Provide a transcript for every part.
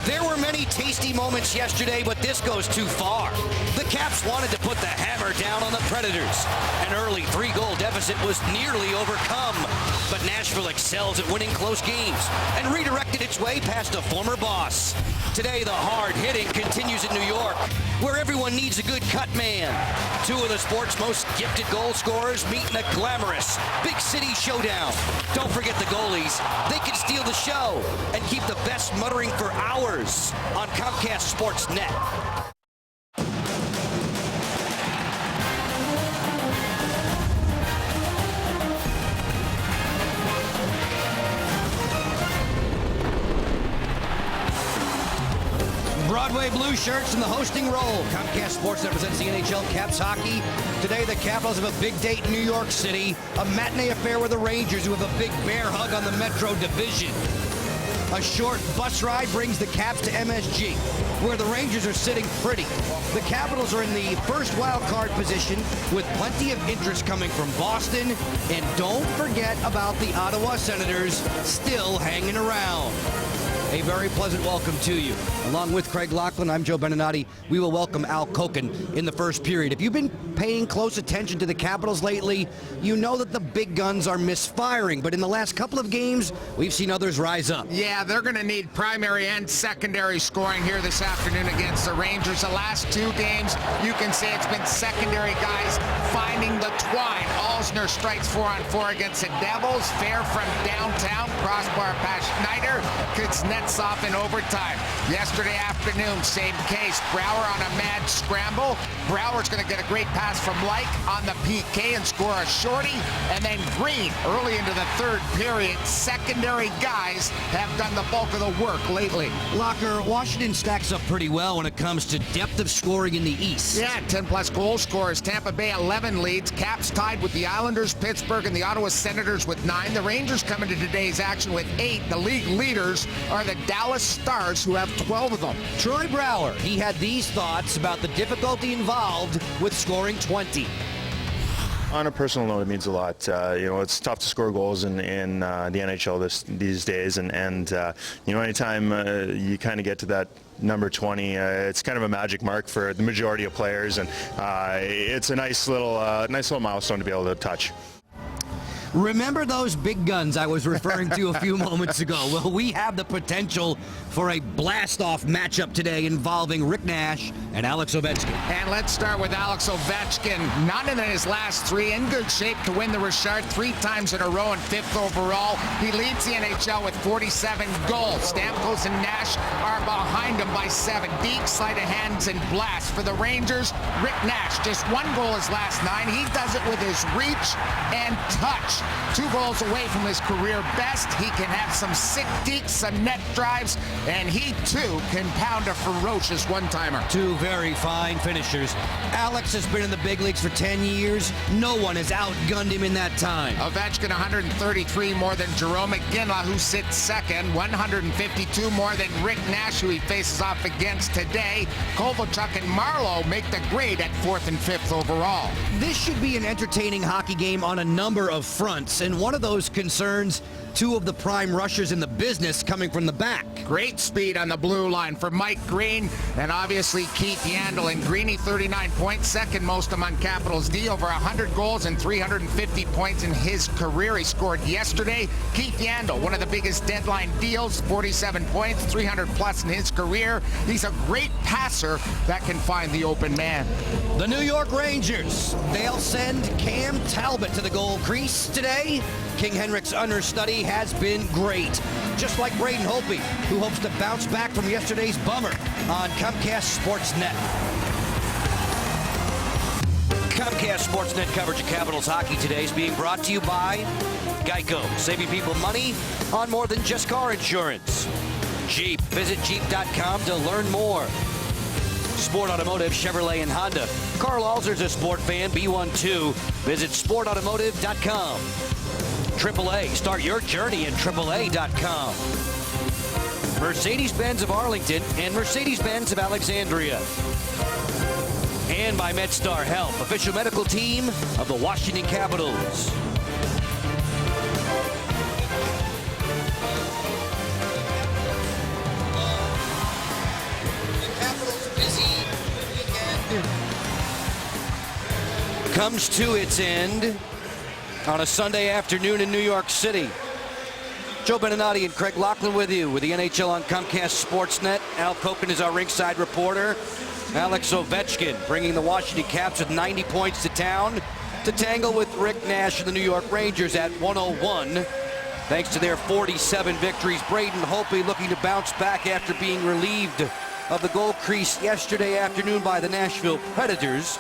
There were many tasty moments yesterday, but this goes too far. The Caps wanted to put the hammer down on the Predators. An early 3-goal deficit was nearly overcome, but Nashville excels at winning close games and redirected its way past a former boss. Today, the hard hitting continues in New York, where everyone needs a good cut man. Two of the sport's most gifted goal scorers meet in a glamorous big city showdown. Don't forget the goalies. They can steal the show and keep the best muttering for hours on Comcast Sportsnet. Broadway blue shirts in the hosting role. Comcast Sports represents the NHL Caps hockey. Today, the Capitals have a big date in New York City. A matinee affair with the Rangers, who have a big bear hug on the Metro Division. A short bus ride brings the Caps to MSG, where the Rangers are sitting pretty. The Capitals are in the first wild card position with plenty of interest coming from Boston. And don't forget about the Ottawa Senators still hanging around. A very pleasant welcome to you. Along with Craig Laughlin, I'm Joe Beninati. We will welcome Al Koken in the first period. If you've been paying close attention to the Capitals lately, you know that the big guns are misfiring. But in the last couple of games, we've seen others rise up. Yeah, they're going to need primary and secondary scoring here this afternoon against the Rangers. The last two games, you can say it's been secondary guys finding the twine. Alzner strikes 4-on-4 against the Devils. Fair from downtown. Crossbar past Schneider. Kuznetsov in overtime. Yesterday afternoon, same case. Brouwer on a mad scramble. Brouwer's going to get a great pass from Like on the PK and score a shorty. And then Green early into the third period. Secondary guys have done the bulk of the work lately. Locker, Washington stacks up pretty well when it comes to depth of scoring in the East. Yeah, 10-plus goal scorers. Tampa Bay 11 leads. Caps tied with the Islanders, Pittsburgh, and the Ottawa Senators with 9. The Rangers come into today's action with 8. The league leaders are the Dallas Stars, who have 12 of them. Troy Brouwer, he had these thoughts about the difficulty involved with scoring 20. On a personal note, it means a lot. It's tough to score goals in the NHL these days, and anytime you kind of get to that number 20, it's kind of a magic mark for the majority of players, and it's a nice little milestone to be able to touch. Remember those big guns I was referring to a few moments ago? Well, we have the potential for a blast-off matchup today involving Rick Nash and Alex Ovechkin. And let's start with Alex Ovechkin. None in his last 3, in good shape to win the Richard 3 times in a row and 5th overall. He leads the NHL with 47 goals. Stamkos and Nash are behind him by 7. Deep sleight of hands and blast. For the Rangers, Rick Nash, just 1 goal his last 9. He does it with his reach and touch. 2 goals away from his career best. He can have some sick dekes, some net drives, and he too can pound a ferocious one-timer. 2 very fine finishers. Alex has been in the big leagues for 10 years. No one has outgunned him in that time. Ovechkin 133 more than Jarome Iginla, who sits second. 152 more than Rick Nash, who he faces off against today. Kovalchuk and Marleau make the grade at 4th and 5th overall. This should be an entertaining hockey game on a number of fronts, and one of those concerns 2 of the prime rushers in the business coming from the back. Great speed on the blue line for Mike Green, and obviously Keith Yandle. And Greeny 39 points, second most among Capitals D, over 100 goals and 350 points in his career. He scored yesterday. Keith Yandle, one of the biggest deadline deals, 47 points, 300 plus in his career. He's a great passer that can find the open man. The New York Rangers, they'll send Cam Talbot to the goal crease today. King Henrik's understudy has been great, just like Braden Holtby, who hopes to bounce back from yesterday's bummer on Comcast Sportsnet. Comcast Sportsnet coverage of Capitals hockey today is being brought to you by Geico, saving people money on more than just car insurance. Jeep, visit Jeep.com to learn more. Sport Automotive, Chevrolet, and Honda. Carl Alzer's a sport fan, B12. Visit sportautomotive.com. AAA, start your journey at AAA.com. Mercedes-Benz of Arlington and Mercedes-Benz of Alexandria. And by MedStar Health, official medical team of the Washington Capitals. comes to its end on a Sunday afternoon in New York City. Joe Beninati and Craig Laughlin with you with the NHL on Comcast Sportsnet. Al Koken is our ringside reporter. Alex Ovechkin bringing the Washington Caps with 90 points to town to tangle with Rick Nash and the New York Rangers at 101. Thanks to their 47 victories, Braden Holtby looking to bounce back after being relieved of the goal crease yesterday afternoon by the Nashville Predators.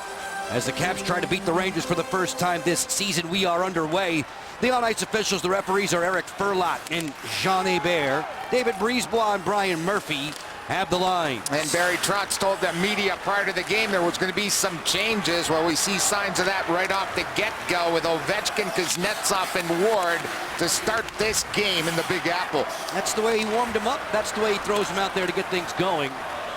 As the Caps try to beat the Rangers for the first time this season, we are underway. The on-ice officials, the referees, are Eric Furlat and Jean Hebert. David Brisebois and Brian Murphy have the line. And Barry Trotz told the media prior to the game there was going to be some changes. Well, we see signs of that right off the get-go with Ovechkin, Kuznetsov, and Ward to start this game in the Big Apple. That's the way he warmed him up. That's the way he throws him out there to get things going.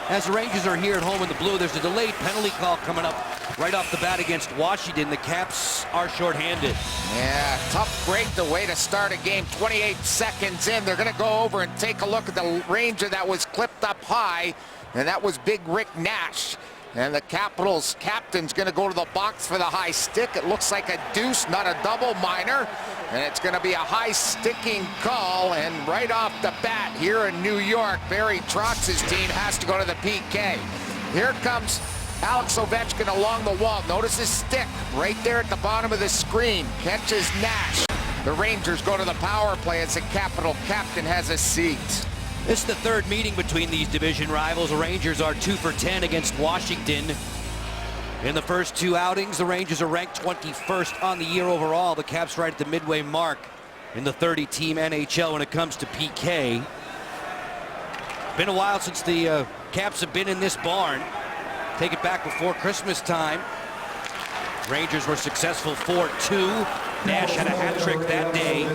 As the Rangers are here at home in the blue, there's a delayed penalty call coming up right off the bat against Washington. The Caps are shorthanded. Yeah, tough break, the way to start a game. 28 seconds in, they're going to go over and take a look at the Ranger that was clipped up high, and that was Big Rick Nash. And the Capitals captain's going to go to the box for the high stick. It looks like a deuce, not a double minor. And it's going to be a high sticking call. And right off the bat here in New York, Barry Trotz's team has to go to the PK. Here comes Alex Ovechkin along the wall. Notice his stick right there at the bottom of the screen. Catches Nash. The Rangers go to the power play as the Capital captain has a seat. This is the third meeting between these division rivals. The Rangers are 2 for 10 against Washington. In the first two outings, the Rangers are ranked 21st on the year overall. The Caps right at the midway mark in the 30-team NHL when it comes to PK. Been a while since the Caps have been in this barn. Take it back before Christmas time. Rangers were successful 4-2. Nash had a hat trick that day.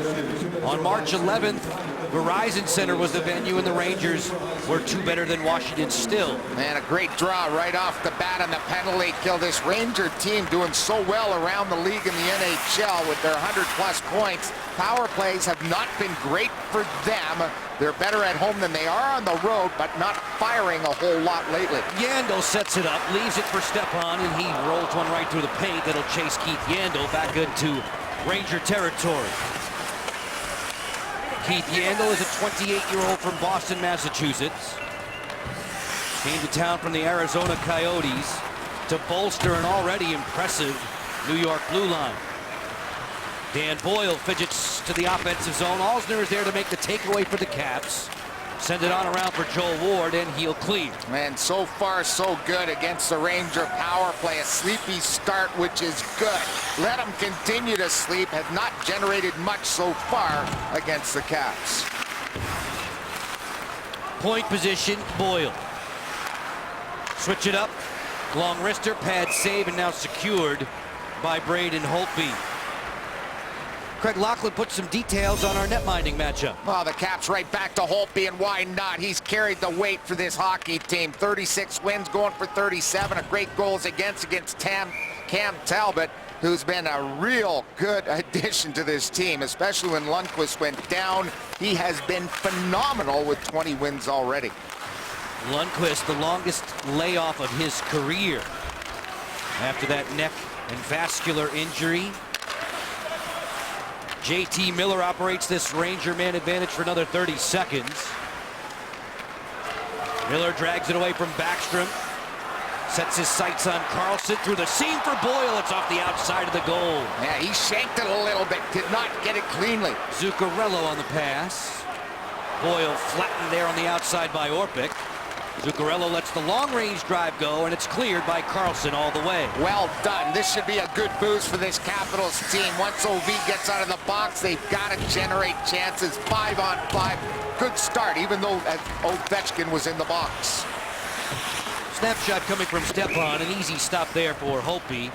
On March 11th, Verizon Center was the venue, and the Rangers were 2 better than Washington still. Man, a great draw right off the bat on the penalty kill. This Ranger team doing so well around the league in the NHL with their 100-plus points. Power plays have not been great for them. They're better at home than they are on the road, but not firing a whole lot lately. Yandel sets it up, leaves it for Stepan, and he rolls one right through the paint. That'll chase Keith Yandel back into Ranger territory. Keith Yandel is a 28-year-old from Boston, Massachusetts. Came to town from the Arizona Coyotes to bolster an already impressive New York blue line. Dan Boyle fidgets to the offensive zone. Alzner is there to make the takeaway for the Caps. Send it on around for Joel Ward, and he'll clear. Man, so far so good against the Ranger power play. A sleepy start, which is good. Let them continue to sleep. Have not generated much so far against the Caps. Point position, Boyle. Switch it up. Long wrister, pad save, and now secured by Braden Holtby. Craig Laughlin put some details on our net-minding matchup. Well, the Caps right back to Holtby, and why not? He's carried the weight for this hockey team. 36 wins, going for 37. A great goals against Cam Talbot, who's been a real good addition to this team, especially when Lundqvist went down. He has been phenomenal with 20 wins already. Lundqvist, the longest layoff of his career after that neck and vascular injury. JT Miller operates this Ranger man advantage for another 30 seconds. Miller drags it away from Backstrom. Sets his sights on Carlson through the seam for Boyle. It's off the outside of the goal. Yeah, he shanked it a little bit. Did not get it cleanly. Zuccarello on the pass. Boyle flattened there on the outside by Orpik. Zuccarello lets the long-range drive go, and it's cleared by Carlson all the way. Well done. This should be a good boost for this Capitals team. Once OV gets out of the box, they've got to generate chances. 5-on-5. Good start, even though Ovechkin was in the box. Snapshot coming from Stepan. An easy stop there for Holtby.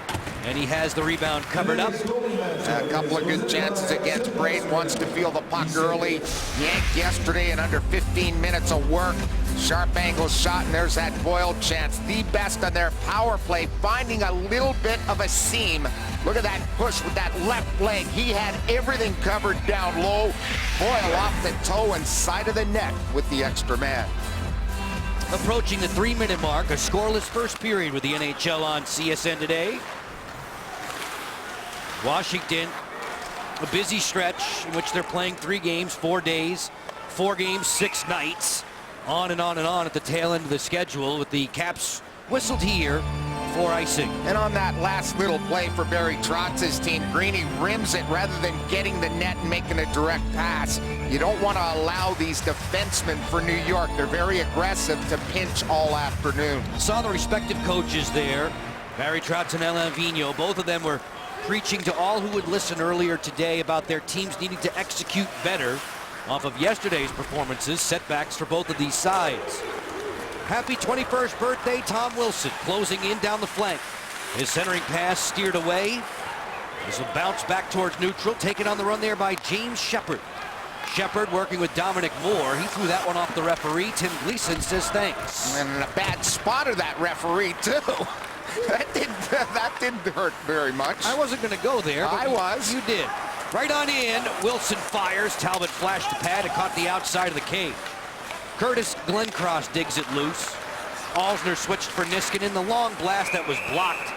And he has the rebound covered up. A couple of good chances against Braden. Wants to feel the puck early. Yanked yesterday in under 15 minutes of work. Sharp angle shot, and there's that Boyle chance. The best on their power play, finding a little bit of a seam. Look at that push with that left leg. He had everything covered down low. Boyle off the toe and side of the net with the extra man. Approaching the 3-minute mark, a scoreless first period with the NHL on CSN today. Washington, a busy stretch in which they're playing 3 games, 4 days, 4 games, 6 nights, on and on and on at the tail end of the schedule, with the Caps whistled here for icing. And on that last little play for Barry Trotz's team, Greeny rims it rather than getting the net and making a direct pass. You don't want to allow these defensemen for New York. They're very aggressive to pinch all afternoon. Saw the respective coaches there, Barry Trotz and Alain Vigneault. Both of them were preaching to all who would listen earlier today about their teams needing to execute better off of yesterday's performances, setbacks for both of these sides. Happy 21st birthday, Tom Wilson, closing in down the flank. His centering pass steered away. This will bounce back towards neutral, taken on the run there by James Shepard. Shepard working with Dominic Moore. He threw that one off the referee. Tim Gleason says thanks. And a bad spot of that referee, too. That didn't hurt very much. I wasn't going to go there, but I was. You did. Right on in, Wilson fires. Talbot flashed the pad and caught the outside of the cage. Curtis Glencross digs it loose. Alzner switched for Niskanen. The long blast that was blocked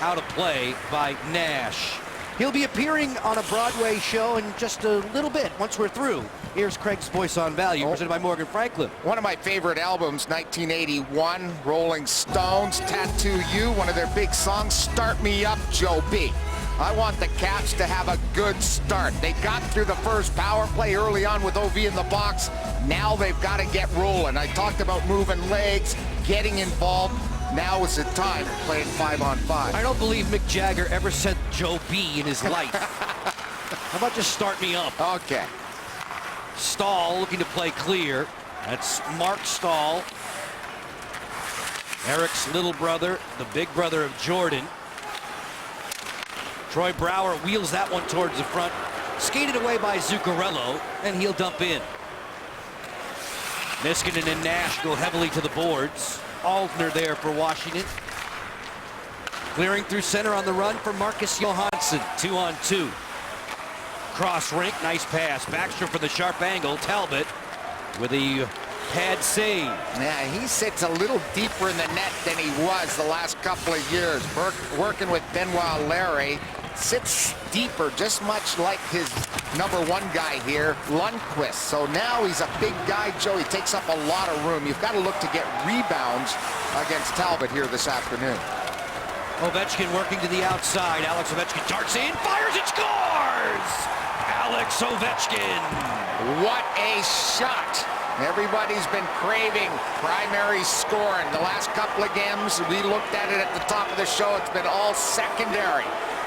out of play by Nash. He'll be appearing on a Broadway show in just a little bit once we're through. Here's Craig's Voice on Value, presented by Morgan Franklin. One of my favorite albums, 1981, Rolling Stones, Tattoo You, one of their big songs, Start Me Up, Joe B. I want the Caps to have a good start. They got through the first power play early on with OV in the box. Now they've got to get rolling. I talked about moving legs, getting involved. Now is the time of playing 5-on-5. I don't believe Mick Jagger ever said Joe B in his life. How about just start me up? Okay. Stahl looking to play clear. That's Mark Stahl. Eric's little brother, the big brother of Jordan. Troy Brouwer wheels that one towards the front. Skated away by Zuccarello, and he'll dump in. Niskanen and Nash go heavily to the boards. Alzner there for Washington. Clearing through center on the run for Marcus Johansson. 2-on-2. Cross rink, nice pass. Backstrom for the sharp angle. Talbot with a pad save. Yeah, he sits a little deeper in the net than he was the last couple of years. Burke working with Benoit Larry. Sits deeper, just much like his #1 guy here, Lundqvist. So now he's a big guy, Joe. He takes up a lot of room. You've got to look to get rebounds against Talbot here this afternoon. Ovechkin working to the outside. Alex Ovechkin darts in, fires and scores! Alex Ovechkin. What a shot. Everybody's been craving primary scoring. The last couple of games, we looked at it at the top of the show. It's been all secondary.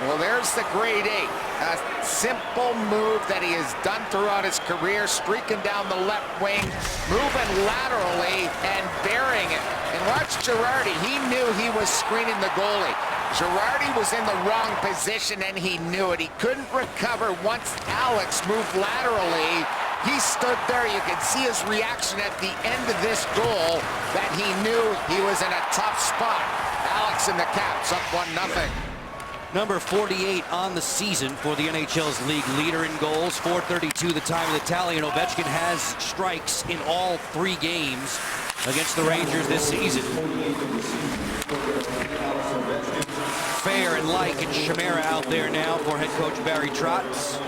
Well, there's the grade 8. A simple move that he has done throughout his career, streaking down the left wing, moving laterally and burying it. And watch Girardi. He knew he was screening the goalie. Girardi was in the wrong position, and he knew it. He couldn't recover once Alex moved laterally. He stood there. You can see his reaction at the end of this goal that he knew he was in a tough spot. Alex and the Caps up 1-0. Number 48 on the season for the NHL's league leader in goals. 4:32 the time of the tally, and Ovechkin has strikes in all 3 games against the Rangers this season. Fair and Like and Chimera out there now for head coach Barry Trotz.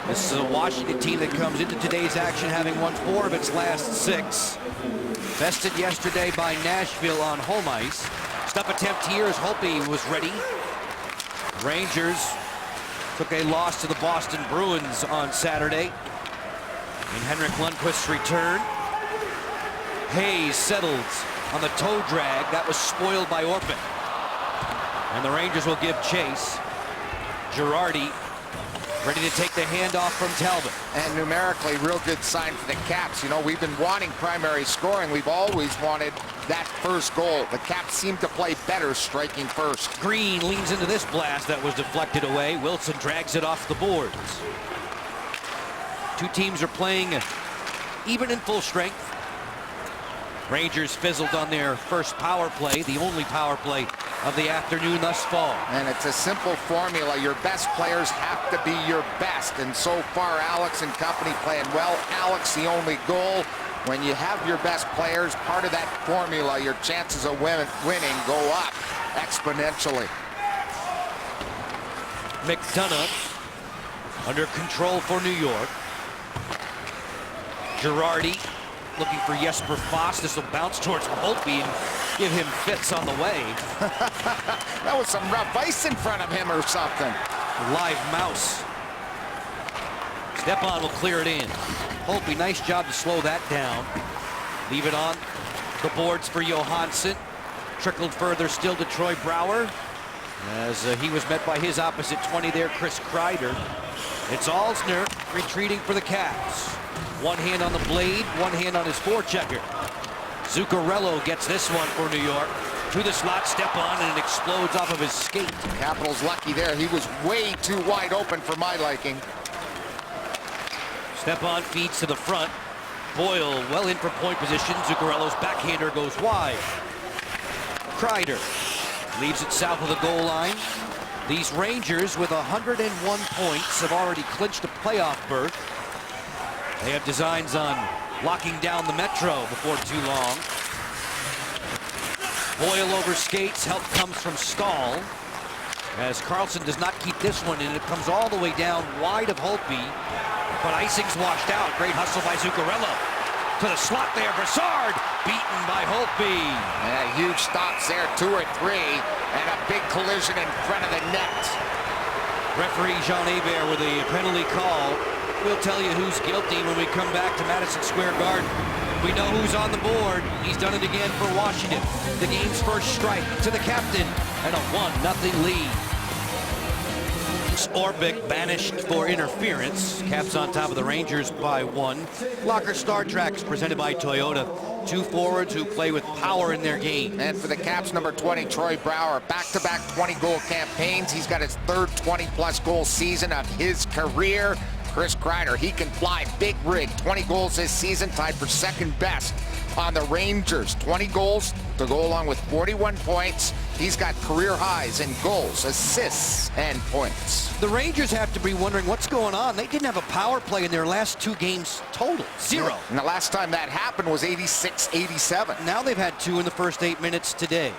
This is a Washington team that comes into today's action having won 4 of its last 6. Bested yesterday by Nashville on home ice. Stop attempt here as Holtby was ready. Rangers took a loss to the Boston Bruins on Saturday in Henrik Lundqvist's return. Hayes settles on the toe drag. That was spoiled by Orpik. And the Rangers will give chase. Girardi ready to take the handoff from Talbot. And numerically, real good sign for the Caps. You know, we've been wanting primary scoring. We've always wanted that first goal. The Caps seem to play better striking first. Green leans into this blast that was deflected away. Wilson drags it off the boards. 2 teams are playing even in full strength. Rangers fizzled on their first power play, the only power play of the afternoon thus far. And it's a simple formula. Your best players have to be your best. And so far, Alex and company playing well. Alex, the only goal. When you have your best players, part of that formula, your chances of winning go up exponentially. McDonough under control for New York. Girardi looking for Jesper Foss. This will bounce towards Holtby and give him fits on the way. That was some rough ice in front of him or something. Live mouse. Stepan will clear it in. Holtby, nice job to slow that down. Leave it on the boards for Johansson. Trickled further still to Troy Brouwer as he was met by his opposite 20 there, Chris Kreider. It's Alzner retreating for the Caps. One hand on the blade, one hand on his forechecker. Zuccarello gets this one for New York. To the slot, Stepan, and it explodes off of his skate. Capitals lucky there. He was way too wide open for my liking. Stepan feeds to the front. Boyle well in for point position. Zuccarello's backhander goes wide. Kreider leaves it south of the goal line. These Rangers with 101 points have already clinched a playoff berth. They have designs on locking down the Metro before too long. Boyle over skates. Help comes from Stahl. As Carlson does not keep this one in. It comes all the way down wide of Holtby. But icing's washed out. Great hustle by Zuccarello. To the slot there. Brassard beaten by Holtby. Yeah, huge stops there. 2 or 3. And a big collision in front of the net. Referee Jean Hebert with a penalty call. We'll tell you who's guilty when we come back to Madison Square Garden. We know who's on the board. He's done it again for Washington. The game's first strike to the captain and a 1-0 lead. Orbeck banished for interference. Caps on top of the Rangers by 1. Locker Star Treks presented by Toyota. 2 forwards who play with power in their game. And for the Caps, number 20, Troy Brouwer, back-to-back 20-goal campaigns. He's got his third 20-plus goal season of his career. Chris Kreider, he can fly. Big rig, 20 goals this season, tied for second best on the Rangers. 20 goals to go along with 41 points. He's got career highs in goals, assists, and points. The Rangers have to be wondering what's going on. They didn't have a power play in their last 2 games total. 0. And the last time that happened was 86-87. Now they've had 2 in the first 8 minutes today.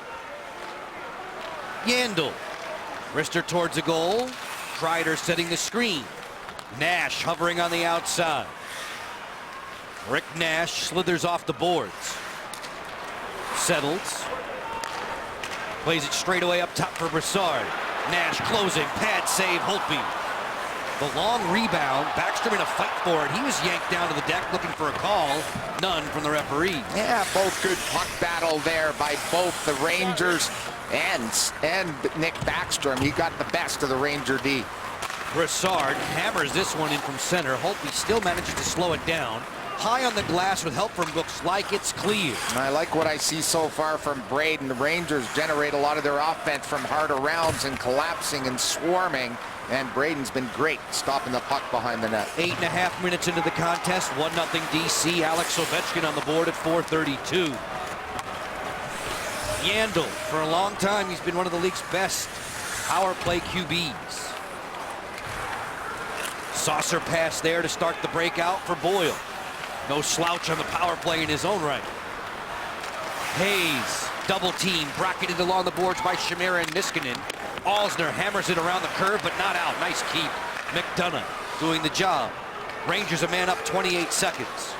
Yandel. Wrister towards the goal. Kreider setting the screen. Nash hovering on the outside. Rick Nash slithers off the boards. Settles. Plays it straight away up top for Brassard. Nash closing. Pad save Holtby. The long rebound. Backstrom in a fight for it. He was yanked down to the deck looking for a call. None from the referee. Yeah, both good puck battle there by both the Rangers and Nick Backstrom. He got the best of the Ranger D. Brassard hammers this one in from center. Holtby still manages to slow it down. High on the glass with help from looks like it's clear. I like what I see so far from Braden. The Rangers generate a lot of their offense from harder rounds and collapsing and swarming. And Braden's been great stopping the puck behind the net. 8.5 minutes into the contest. 1-0 DC. Alex Ovechkin on the board at 4:32. Yandel, for a long time, he's been one of the league's best power play QBs. Saucer pass there to start the breakout for Boyle. No slouch on the power play in his own right. Hayes, double team, bracketed along the boards by Chimera and Niskanen. Alzner hammers it around the curve, but not out. Nice keep. McDonough doing the job. Rangers a man up 28 seconds.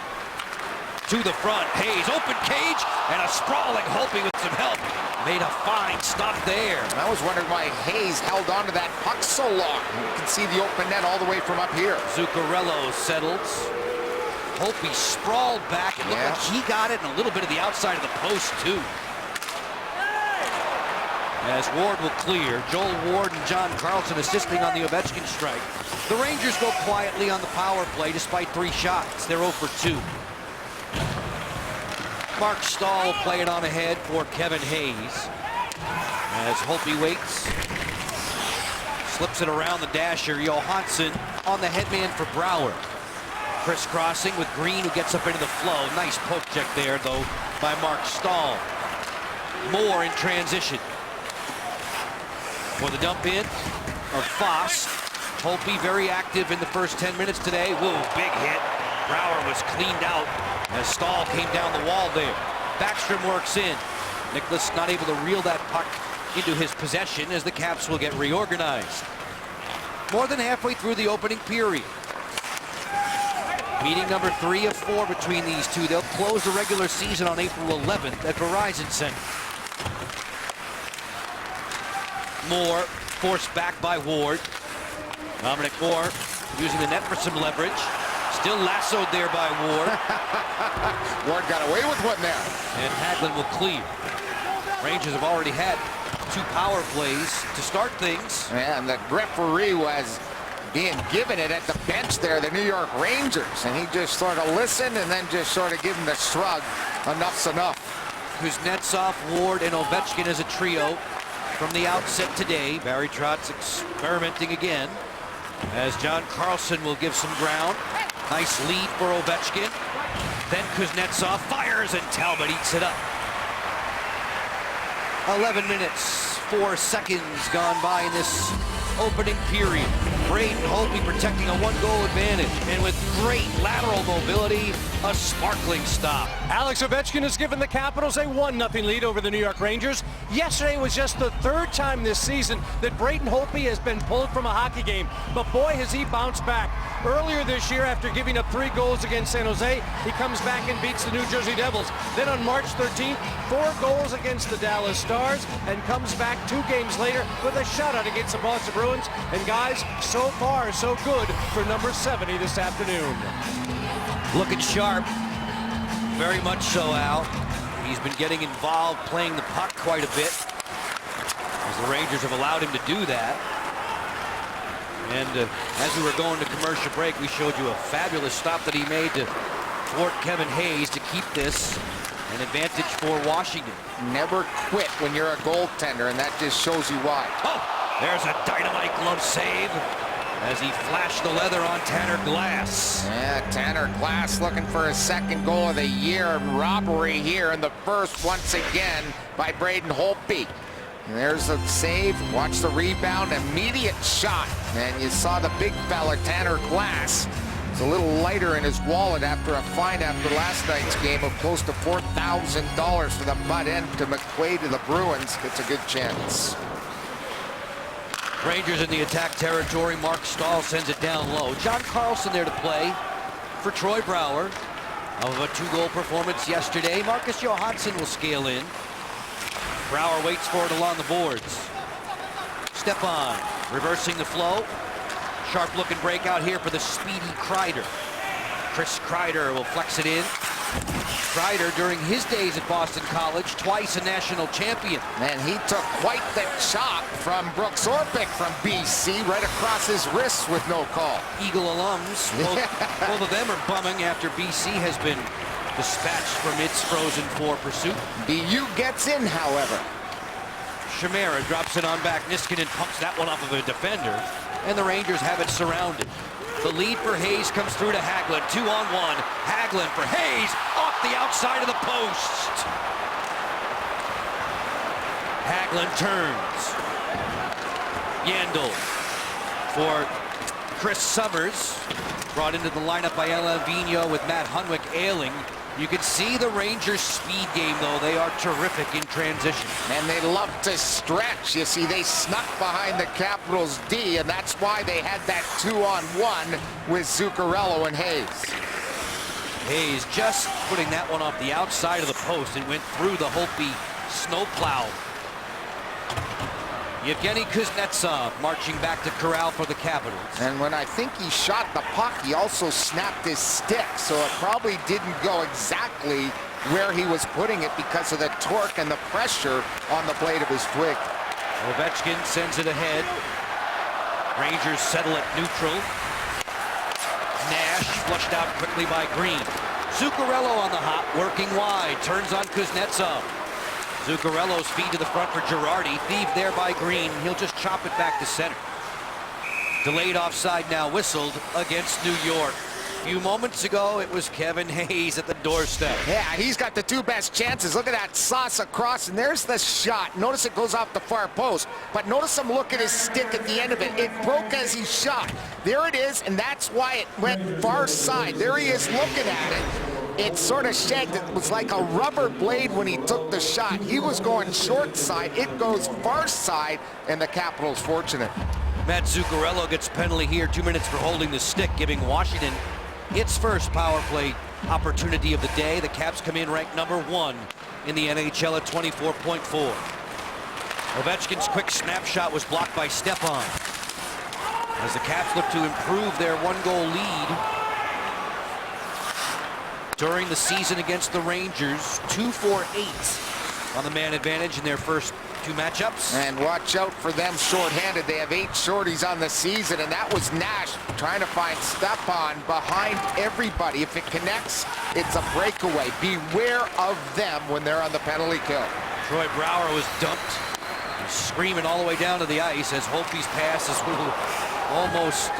To the front, Hayes, open cage, and a sprawling Holtby with some help. Made a fine stop there. I was wondering why Hayes held on to that puck so long. You can see the open net all the way from up here. Zuccarello settles. Holtby sprawled back. It looked like he got it, and a little bit of the outside of the post, too. As Ward will clear, Joel Ward and John Carlson assisting on the Ovechkin strike. The Rangers go quietly on the power play despite 3 shots. They're 0 for 2. Mark Stahl will play it on ahead for Kevin Hayes. As Holtby waits. Slips it around the dasher. Johansson on the headman for Brouwer. Crisscrossing with Green, who gets up into the flow. Nice poke check there, though, by Mark Stahl. Moore in transition. For the dump in of Foss. Holtby very active in the first 10 minutes today. Whoa, big hit. Brouwer was cleaned out as Stahl came down the wall there. Backstrom works in. Nicholas not able to reel that puck into his possession as the Caps will get reorganized. more than halfway through the opening period. Meeting number 3 of 4 between these two. They'll close the regular season on April 11th at Verizon Center. Moore forced back by Ward. Dominic Moore using the net for some leverage. Still lassoed there by Ward. Ward got away with one there. And Hagelin will clear. Rangers have already had 2 power plays to start things. And the referee was being given it at the bench there, the New York Rangers. And he just sort of listened and then just sort of give him the shrug. Enough's enough. Kuznetsov, Ward, and Ovechkin as a trio from the outset today. Barry Trotz experimenting again as John Carlson will give some ground. Nice lead for Ovechkin. Then Kuznetsov fires and Talbot eats it up. 11 minutes, 4 seconds gone by in this opening period. Braden Holtby protecting a 1-goal advantage, and with great lateral mobility, a sparkling stop. Alex Ovechkin has given the Capitals a 1-0 lead over the New York Rangers. Yesterday was just the 3rd time this season that Braden Holtby has been pulled from a hockey game, but boy has he bounced back. Earlier this year, after giving up 3 goals against San Jose, he comes back and beats the New Jersey Devils. Then on March 13th, 4 goals against the Dallas Stars, and comes back 2 games later with a shutout against the Boston Bruins. And guys, so far, so good for number 70 this afternoon. Looking sharp. Very much so, Al. He's been getting involved, playing the puck quite a bit, as the Rangers have allowed him to do that. And as we were going to commercial break, we showed you a fabulous stop that he made to thwart Kevin Hayes to keep this an advantage for Washington. Never quit when you're a goaltender, and that just shows you why. Oh, there's a dynamite glove save as he flashed the leather on Tanner Glass. Yeah, Tanner Glass looking for his 2nd goal of the year. Robbery here in the first once again by Braden Holtby. And there's the save. Watch the rebound. Immediate shot. And you saw the big fella, Tanner Glass. He's a little lighter in his wallet after a fine after last night's game of close to $4,000 for the butt end to McQuaid to the Bruins. Gets a good chance. Rangers in the attack territory. Mark Stahl sends it down low. John Carlson there to play for Troy Brouwer. Of a 2-goal performance yesterday. Marcus Johansson will scale in. Brouwer waits for it along the boards. Stepan reversing the flow. Sharp looking breakout here for the speedy Kreider. Chris Kreider will flex it in. Kreider, during his days at Boston College, twice a national champion. Man, he took quite the chop from Brooks Orpik from BC, right across his wrists with no call. Eagle alums, both of them are bumming after BC has been dispatched from its Frozen 4 pursuit. BU gets in, however. Chimera drops it on back. Niskanen pumps that one off of a defender, and the Rangers have it surrounded. The lead for Hayes comes through to Hagelin. 2-on-1. Hagelin for Hayes off the outside of the post. Hagelin turns. Yandel for Chris Summers. Brought into the lineup by Alain Vigneault with Matt Hunwick ailing. You can see the Rangers' speed game, though. They are terrific in transition. And they love to stretch. You see, they snuck behind the Capitals' D, and that's why they had that 2-on-1 with Zuccarello and Hayes. Hayes just putting that one off the outside of the post and went through the Holtby snowplow. Yevgeny Kuznetsov marching back to corral for the Capitals. And when I think he shot the puck, he also snapped his stick, so it probably didn't go exactly where he was putting it because of the torque and the pressure on the blade of his twig. Ovechkin sends it ahead. Rangers settle at neutral. Nash flushed out quickly by Green. Zuccarello on the hop, working wide, turns on Kuznetsov. Zuccarello's feed to the front for Girardi. Thieved there by Green. He'll just chop it back to center. Delayed offside now whistled against New York. A few moments ago, it was Kevin Hayes at the doorstep. Yeah, he's got the 2 best chances. Look at that sauce across, and there's the shot. Notice it goes off the far post, but notice him look at his stick at the end of it. It broke as he shot. There it is, and that's why it went far side. There he is looking at it. It sort of shagged. It was like a rubber blade when he took the shot. He was going short side. It goes far side, and the Capitals fortunate. Matt Zuccarello gets a penalty here, 2 minutes for holding the stick, giving Washington its first power play opportunity of the day. The Caps come in ranked number 1 in the NHL at 24.4. Ovechkin's quick snapshot was blocked by Stepan as the Caps look to improve their 1-goal lead during the season against the Rangers. 2-for-8 on the man advantage in their first 2 matchups. And watch out for them shorthanded. They have 8 shorties on the season, and that was Nash trying to find Stepan behind everybody. If it connects, it's a breakaway. Beware of them when they're on the penalty kill. Troy Brouwer was dumped. He's screaming all the way down to the ice as Holtby's pass is almost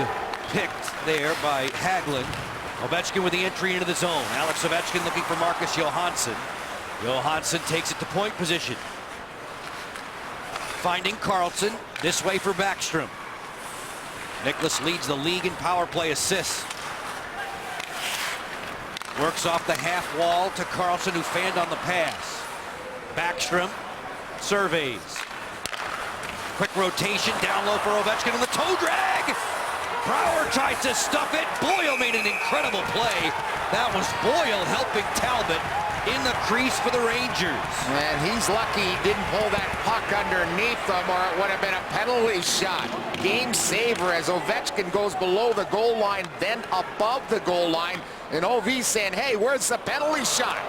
picked there by Hagelin. Ovechkin with the entry into the zone. Alex Ovechkin looking for Marcus Johansson. Johansson takes it to point position. Finding Carlson, this way for Backstrom. Nicholas leads the league in power play assists. Works off the half wall to Carlson, who fanned on the pass. Backstrom surveys. Quick rotation, down low for Ovechkin on the toe drag. Brouwer tried to stuff it. Boyle made an incredible play. That was Boyle helping Talbot in the crease for the Rangers. And he's lucky he didn't pull that puck underneath him, or it would have been a penalty shot. Game saver as Ovechkin goes below the goal line, then above the goal line. And OV saying, hey, where's the penalty shot?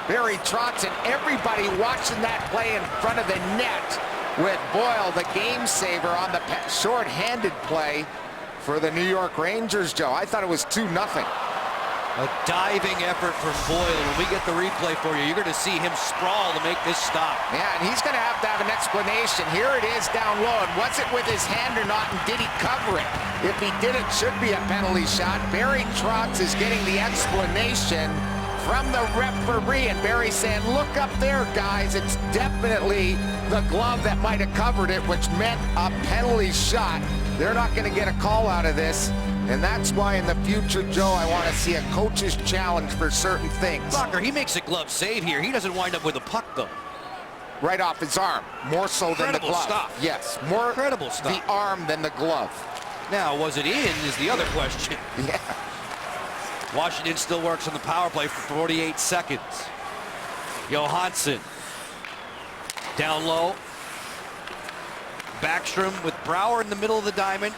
Barry Trotz and everybody watching that play in front of the net with Boyle, the game saver, on the short-handed play for the New York Rangers, Joe. I thought it was 2-0. A diving effort from Boyle. When we get the replay for you, you're going to see him sprawl to make this stop. Yeah, and he's going to have an explanation. Here it is down low, and was it with his hand or not, and did he cover it? If he did, it should be a penalty shot. Barry Trotz is getting the explanation from the referee, and Barry saying, look up there, guys. It's definitely the glove that might have covered it, which meant a penalty shot. They're not going to get a call out of this. And that's why in the future, Joe, I want to see a coach's challenge for certain things. Locker, he makes a glove save here. He doesn't wind up with a puck, though. Right off his arm, more so than the glove. Stop. Yes, more Incredible stop. The arm than the glove. Now, was it in is the other question. Yeah. Washington still works on the power play for 48 seconds. Johansson down low. Backstrom with Brouwer in the middle of the diamond.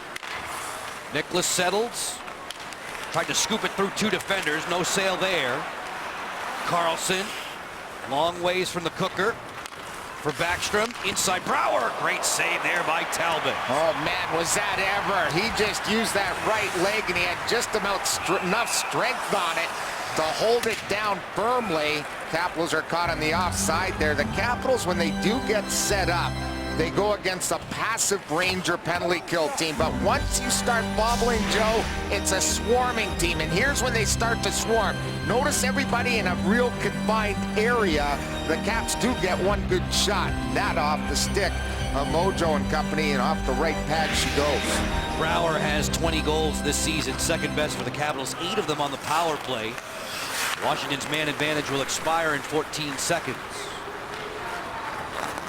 Nicholas settles. Tried to scoop it through 2 defenders. No sale there. Carlson, long ways from the cooker. For Backstrom, inside Brouwer. Great save there by Talbot. Oh, man, was that ever. He just used that right leg, and he had just enough strength on it to hold it down firmly. Capitals are caught on the offside there. The Capitals, when they do get set up, they go against a passive Ranger penalty kill team. But once you start bobbling, Joe, it's a swarming team. And here's when they start to swarm. Notice everybody in a real confined area. The Caps do get one good shot. That off the stick of Mojo and company, and off the right pad she goes. Brouwer has 20 goals this season, second best for the Capitals, 8 of them on the power play. Washington's man advantage will expire in 14 seconds.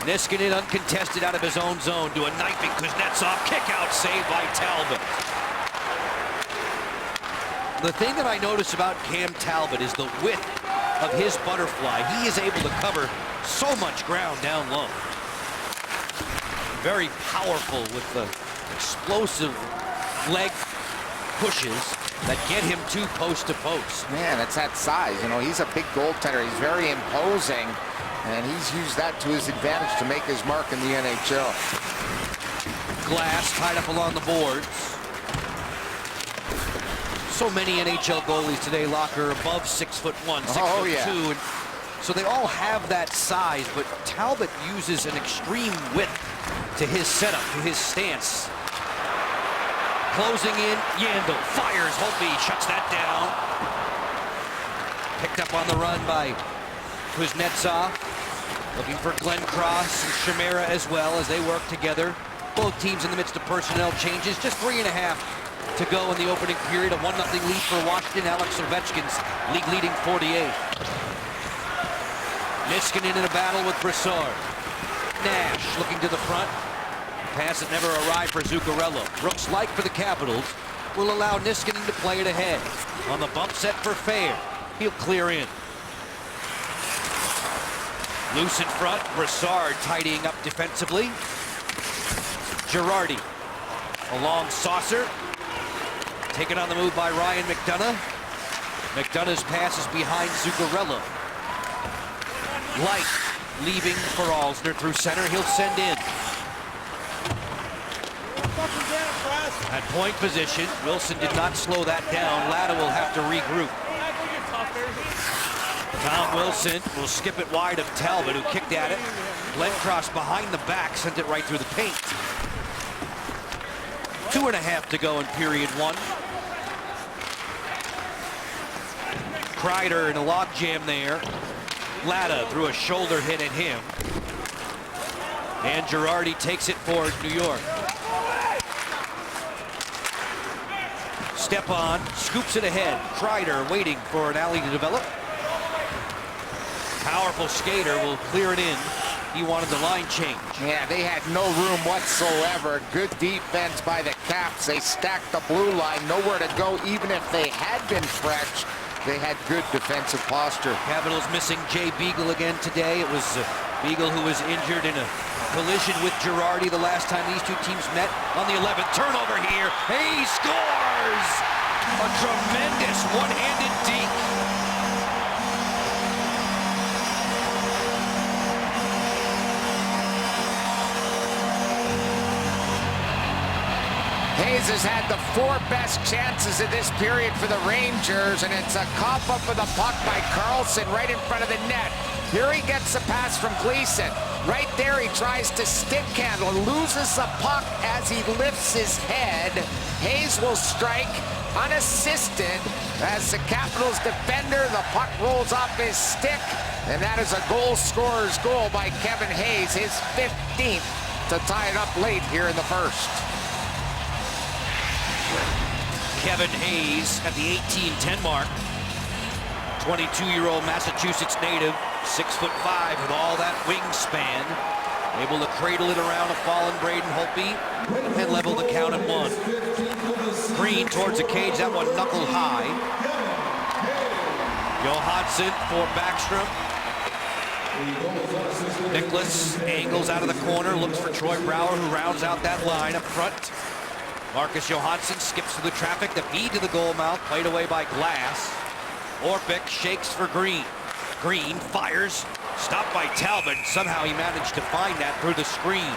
Niskanen uncontested out of his own zone to a knifing Kuznetsov. Kick out save by Talbot. The thing that I notice about Cam Talbot is the width of his butterfly. He is able to cover so much ground down low. Very powerful with the explosive leg pushes that get him to post. Man, it's that size. You know, he's a big goaltender. He's very imposing. And he's used that to his advantage to make his mark in the NHL. Glass tied up along the boards. So many NHL goalies today, Locker, above 6'1", 6'2", yeah. and so they all have that size, but Talbot uses an extreme width to his setup, to his stance. Closing in, Yandel fires, Holtby shuts that down. Picked up on the run by Kuznetsov. Looking for Glenn Cross and Chimera as well as they work together. Both teams in the midst of personnel changes. Just 3.5 to go in the opening period. A 1-0 lead for Washington. Alex Ovechkin's league-leading 48. Niskanen in a battle with Brassard. Nash looking to the front. pass that never arrived for Zuccarello. Brooks Laich for the Capitals will allow Niskanen to play it ahead. On the bump set for Fair. He'll clear in. Loose in front. Brassard tidying up defensively. Girardi. A long saucer. Taken on the move by Ryan McDonagh. McDonough's pass is behind Zuccarello. Laich leaving for Alzner through center. He'll send in. At point position, Wilson did not slow that down. Latta will have to regroup. Tom Wilson will skip it wide of Talbot, who kicked at it. Lindcross behind the back, sent it right through the paint. 2.5 to go in period one. Kreider in a logjam there. Latta threw a shoulder hit at him. And Girardi takes it for New York. Stepan scoops it ahead. Kreider waiting for an alley to develop. Powerful skater will clear it in. He wanted the line change. Yeah, they had no room whatsoever. Good defense by the Caps. They stacked the blue line, nowhere to go. Even if they had been fresh, they had good defensive posture. Capitals missing Jay Beagle again today. It was Beagle who was injured in a collision with Girardi the last time these two teams met. On the 11th turnover here, he scores! A tremendous one-handed deke. Hayes has had the 4 best chances of this period for the Rangers, and it's a cough-up of the puck by Karlsson right in front of the net. Here he gets the pass from Gleason. Right there he tries to stick handle, loses the puck as he lifts his head. Hayes will strike unassisted as the Capitals defender. The puck rolls off his stick, and that is a goal scorer's goal by Kevin Hayes, his 15th, to tie it up late here in the first. Kevin Hayes at the 18-10 mark. 22-year-old Massachusetts native, 6'5" with all that wingspan. Able to cradle it around a fallen Braden Holtby and level the count at 1. Green towards the cage, that one knuckle high. Johansson for Backstrom. Nicholas angles out of the corner, looks for Troy Brouwer, who rounds out that line up front. Marcus Johansson skips through the traffic, the feed to the goal mouth, played away by Glass. Orpik shakes for Green. Green fires, stopped by Talbot. Somehow he managed to find that through the screen.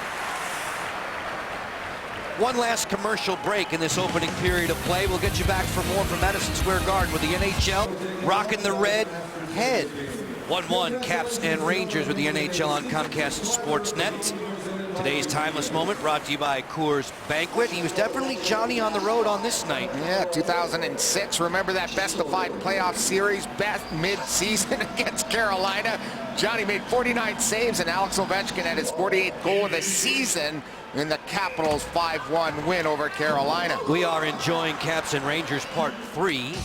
One last commercial break in this opening period of play. We'll get you back for more from Madison Square Garden with the NHL rocking the red head. 1-1 Caps and Rangers with the NHL on Comcast Sportsnet. Today's timeless moment brought to you by Coors Banquet. He was definitely Johnny on the road on this night. Yeah, 2006. Remember that best-of-5 playoff series, best mid-season against Carolina? Johnny made 49 saves, and Alex Ovechkin had his 48th goal of the season in the Capitals' 5-1 win over Carolina. We are enjoying Caps and Rangers Part 3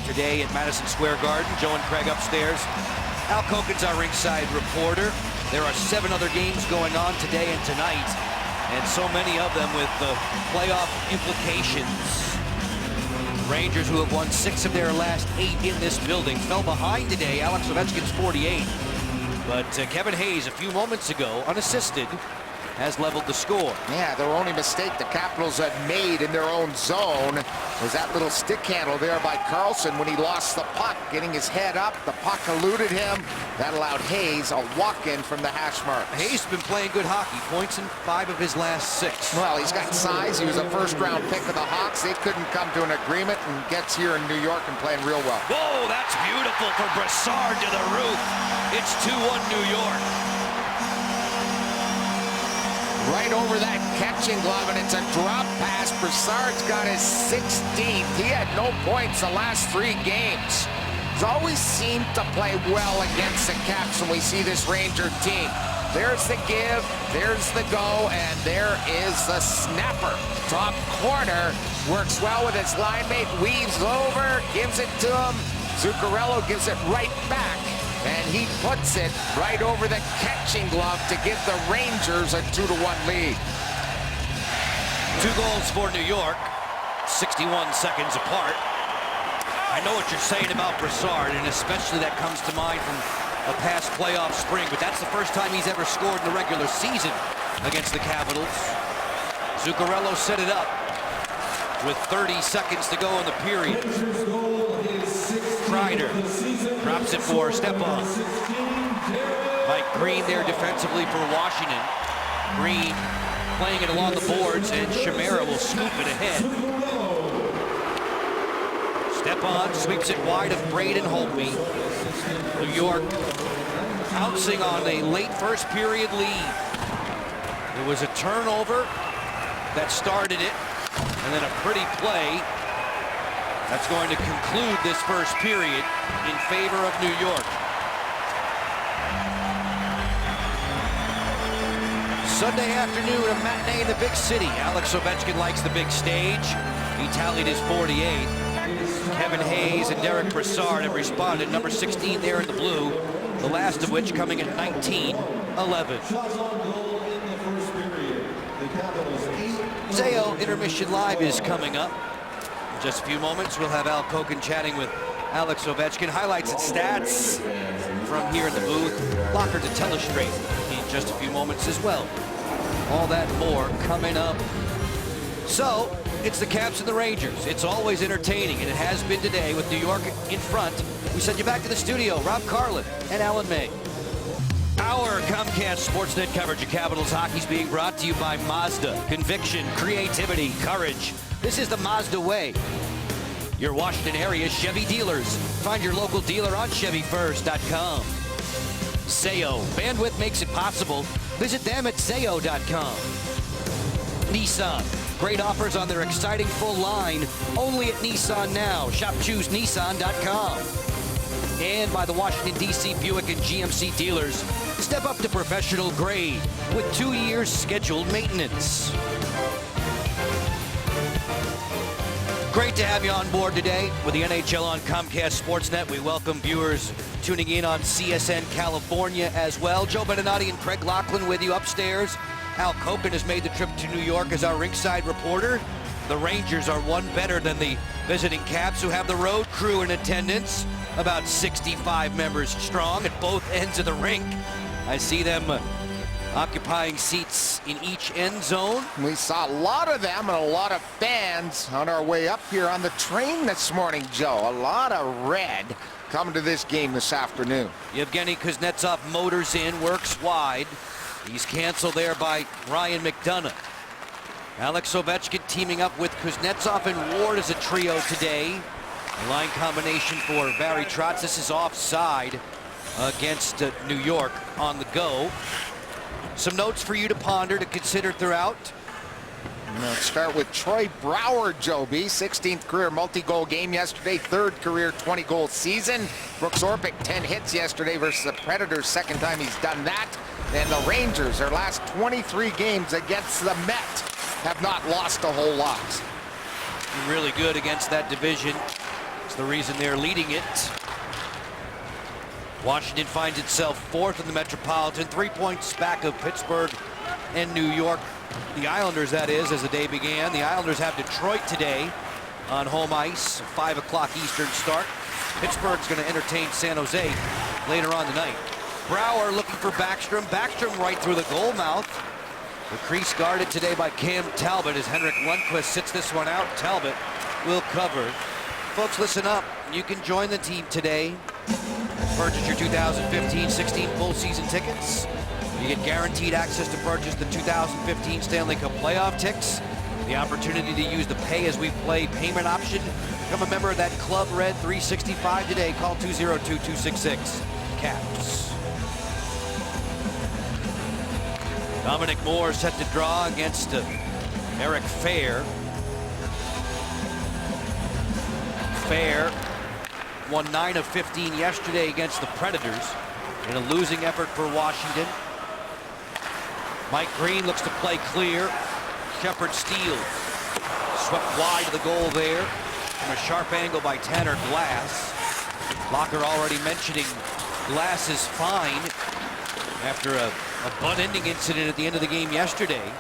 today at Madison Square Garden. Joe and Craig upstairs. Al Koken's our ringside reporter. There are 7 other games going on today and tonight, and so many of them with the playoff implications. Rangers, who have won 6 of their last 8 in this building, fell behind today. Alex Ovechkin's 48. But Kevin Hayes, a few moments ago, unassisted, has leveled the score. Yeah, their only mistake the Capitals had made in their own zone was that little stick handle there by Karlsson when he lost the puck, getting his head up. The puck eluded him. That allowed Hayes a walk-in from the hash marks. Hayes has been playing good hockey. Points in 5 of his last 6. Well, he's got size. He was a first-round pick of the Hawks. They couldn't come to an agreement, and gets here in New York and playing real well. Whoa, that's beautiful for Brassard to the roof. It's 2-1 New York. Right over that catching glove, and it's a drop pass. Brassard's got his 16th. He had no points the last 3 games. He's always seemed to play well against the Caps when we see this Ranger team. There's the give, there's the go, and there is the snapper. Top corner, works well with his line mate, weaves over, gives it to him. Zuccarello gives it right back. And he puts it right over the catching glove to give the Rangers a 2-1 lead. 2 goals for New York, 61 seconds apart. I know what you're saying about Brassard, and especially that comes to mind from a past playoff spring, but that's the first time he's ever scored in the regular season against the Capitals. Zuccarello set it up with 30 seconds to go in the period. Kreider drops it for Stepan. Mike Green there defensively for Washington. Green playing it along the boards, and Chimera will scoop it ahead. Stepan sweeps it wide of Braden Holtby. New York pouncing on a late first period lead. It was a turnover that started it, and then a pretty play that's going to conclude this first period in favor of New York. Sunday afternoon, a matinee in the big city. Alex Ovechkin likes the big stage. He tallied his 48th. Kevin Hayes and Derek Brassard have responded. Number 16 there in the blue, the last of which coming at 19-11. Zayo Intermission Live is coming up. In just a few moments, we'll have Al Koken chatting with Alex Ovechkin. Highlights and stats from here in the booth. Locker to Telestrate in just a few moments as well. All that and more coming up. So, it's the Caps and the Rangers. It's always entertaining, and it has been today with New York in front. We send you back to the studio, Rob Carlin and Alan May. Our Comcast Sportsnet coverage of Capitals hockey is being brought to you by Mazda. Conviction, creativity, courage. This is the Mazda way. Your Washington area Chevy dealers. Find your local dealer on ChevyFirst.com. Zayo, bandwidth makes it possible. Visit them at Zayo.com. Nissan, great offers on their exciting full line, only at Nissan now. Shop ChooseNissan.com. And by the Washington, D.C. Buick and GMC dealers. Step up to professional grade with 2 years scheduled maintenance. Great to have you on board today with the NHL on Comcast Sportsnet. We welcome viewers tuning in on CSN California as well. Joe Beninati and Craig Laughlin with you upstairs. Al Koken has made the trip to New York as our rinkside reporter. The Rangers are one better than the visiting Caps, who have the road crew in attendance, about 65 members strong at both ends of the rink. I see them occupying seats in each end zone. We saw a lot of them and a lot of fans on our way up here on the train this morning, Joe. A lot of red coming to this game this afternoon. Yevgeny Kuznetsov motors in, works wide. He's canceled there by Ryan McDonough. Alex Ovechkin teaming up with Kuznetsov and Ward as a trio today. A line combination for Barry Trotz. This is offside against New York on the go. Some notes for you to ponder, to consider throughout. Let's start with Troy Brouwer, Joe B. 16th career multi-goal game yesterday, 3rd career 20-goal season. Brooks Orpik, 10 hits yesterday versus the Predators, 2nd time he's done that. And the Rangers, their last 23 games against the Met, have not lost a whole lot. Really good against that division. It's the reason they're leading it. Washington finds itself 4th in the Metropolitan, 3 points back of Pittsburgh and New York. The Islanders, that is, as the day began. The Islanders have Detroit today on home ice, 5 o'clock Eastern start. Pittsburgh's going to entertain San Jose later on tonight. Brouwer looking for Backstrom. Backstrom right through the goal mouth. The crease guarded today by Cam Talbot as Henrik Lundqvist sits this one out. Talbot will cover. Folks, listen up. You can join the team today. Purchase your 2015-16 full season tickets. You get guaranteed access to purchase the 2015 Stanley Cup playoff tickets. The opportunity to use the pay-as-we-play payment option. Become a member of that Club Red 365 today. Call 202-266-CAPS. Dominic Moore set to draw against Eric Fehr. Fehr won 9 of 15 yesterday against the Predators in a losing effort for Washington. Mike Green looks to play clear. Shepard steals. Swept wide to the goal there from a sharp angle by Tanner Glass. Locker already mentioning Glass is fine after a butt-ending incident at the end of the game yesterday.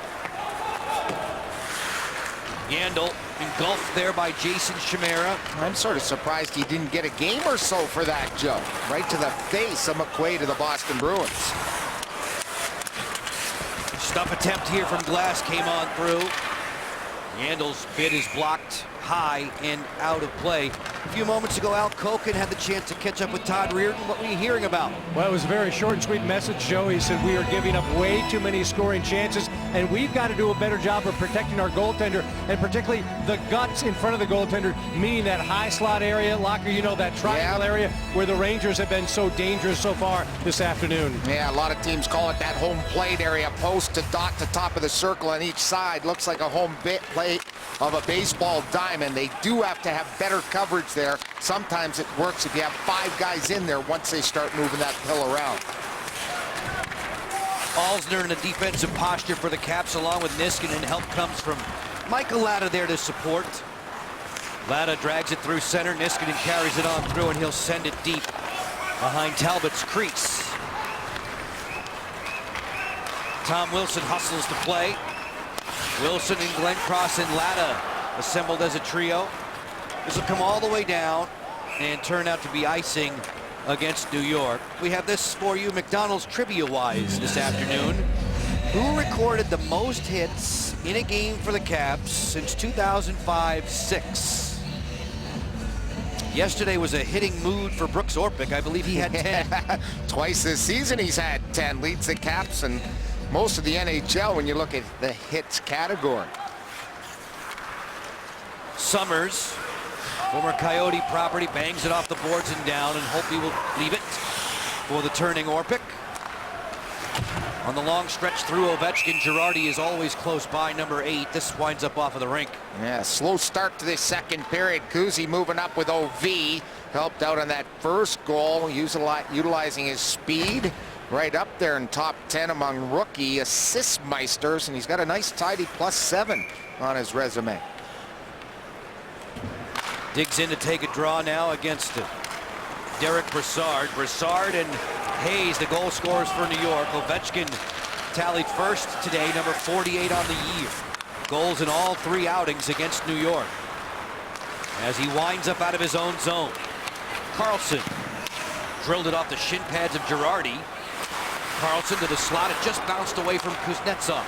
Yandel engulfed there by Jason Chimera. I'm sort of surprised he didn't get a game or so for that, Joe. Right to the face of McQuaid of the Boston Bruins. Stuff attempt here from Glass came on through. Yandel's bid is blocked high and out of play. A few moments ago, Al Koken had the chance to catch up with Todd Reardon. What were you hearing about? Well, it was a very short and sweet message, Joe. He said we are giving up way too many scoring chances, and we've got to do a better job of protecting our goaltender, and particularly the guts in front of the goaltender, meaning that high slot area, Locker, you know, that triangle area where the Rangers have been so dangerous so far this afternoon. Yeah, a lot of teams call it that home plate area, post to dot to top of the circle on each side. Looks like a home plate of a baseball diamond. They do have to have better coverage there. Sometimes it works if you have 5 guys in there once they start moving that pill around. Alzner in a defensive posture for the Caps along with Niskanen. Help comes from Michael Latta there to support. Latta drags it through center. Niskanen carries it on through, and he'll send it deep behind Talbot's crease. Tom Wilson hustles to play. Wilson and Glenn Cross and Latta assembled as a trio. This will come all the way down and turn out to be icing against New York. We have this for you, McDonald's trivia-wise this afternoon. Who recorded the most hits in a game for the Caps since 2005-06? Yesterday was a hitting mood for Brooks Orpik. I believe he had 10. Twice this season he's had 10. Leads the Caps and most of the NHL when you look at the hits category. Summers, former Coyote property, bangs it off the boards and down, and Holtby will leave it for the turning Orpik. On the long stretch through Ovechkin, Girardi is always close by, number 8. This winds up off of the rink. Yeah, slow start to the second period. Kuzi moving up with OV. Helped out on that first goal, utilizing his speed. Right up there in top 10 among rookie assist meisters, and he's got a nice tidy +7 on his resume. Digs in to take a draw now against Derek Brassard. Brassard and Hayes, the goal scorers for New York. Ovechkin tallied first today, number 48 on the year. Goals in all 3 outings against New York. As he winds up out of his own zone. Carlson drilled it off the shin pads of Girardi. Carlson to the slot. It just bounced away from Kuznetsov.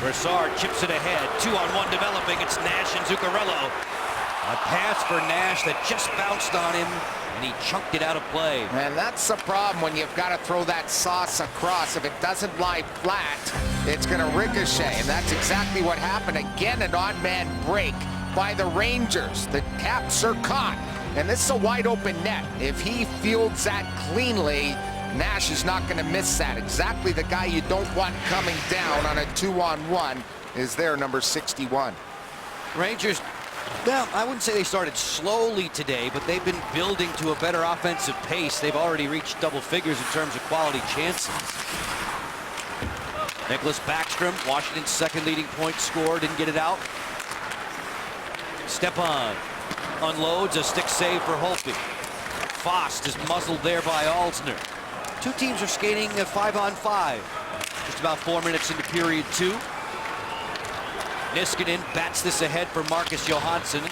Brassard chips it ahead. 2-on-1 developing. It's Nash and Zuccarello. A pass for Nash that just bounced on him, and he chunked it out of play. And that's the problem when you've got to throw that sauce across. If it doesn't lie flat, it's going to ricochet, and that's exactly what happened. Again, an odd-man break by the Rangers. The Caps are caught, and this is a wide-open net. If he fields that cleanly, Nash is not going to miss that. Exactly the guy you don't want coming down on a 2-on-1 is there, number 61. Rangers, well, I wouldn't say they started slowly today, but they've been building to a better offensive pace. They've already reached double figures in terms of quality chances. Nicholas Backstrom, Washington's second leading point scorer, didn't get it out. Stepan unloads, a stick save for Holtby. Fost is muzzled there by Alzner. 2 teams are skating a 5-on-5. Just about 4 minutes into period 2. Niskanen bats this ahead for Marcus Johansson.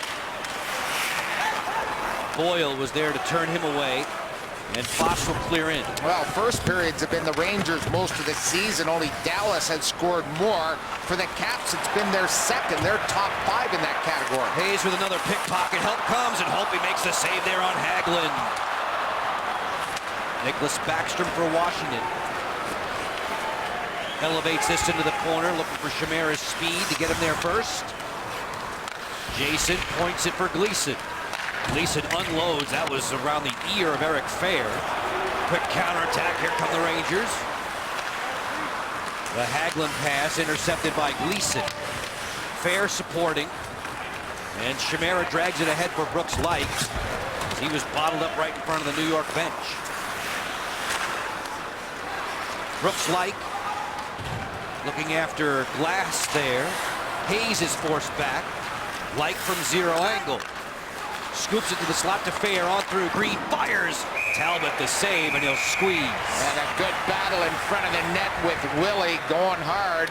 Boyle was there to turn him away, and Foss will clear in. Well, first periods have been the Rangers most of the season. Only Dallas has scored more. For the Caps, it's been their second. They're top 5 in that category. Hayes with another pickpocket. Help comes, and Holtby makes the save there on Hagelin. Nicholas Backstrom for Washington. Elevates this into the corner, looking for Chimera's speed to get him there first. Jason points it for Gleason. Gleason unloads. That was around the ear of Eric Fair. Quick counterattack. Here come the Rangers. The Hagelin pass intercepted by Gleason. Fair supporting. And Chimera drags it ahead for Brooks Laich. He was bottled up right in front of the New York bench. Brooks Laich looking after Glass there. Hayes is forced back. Laich from 0 angle. Scoops it to the slot to Fair, on through. Green fires. Talbot the save, and he'll squeeze. And a good battle in front of the net with Willie going hard,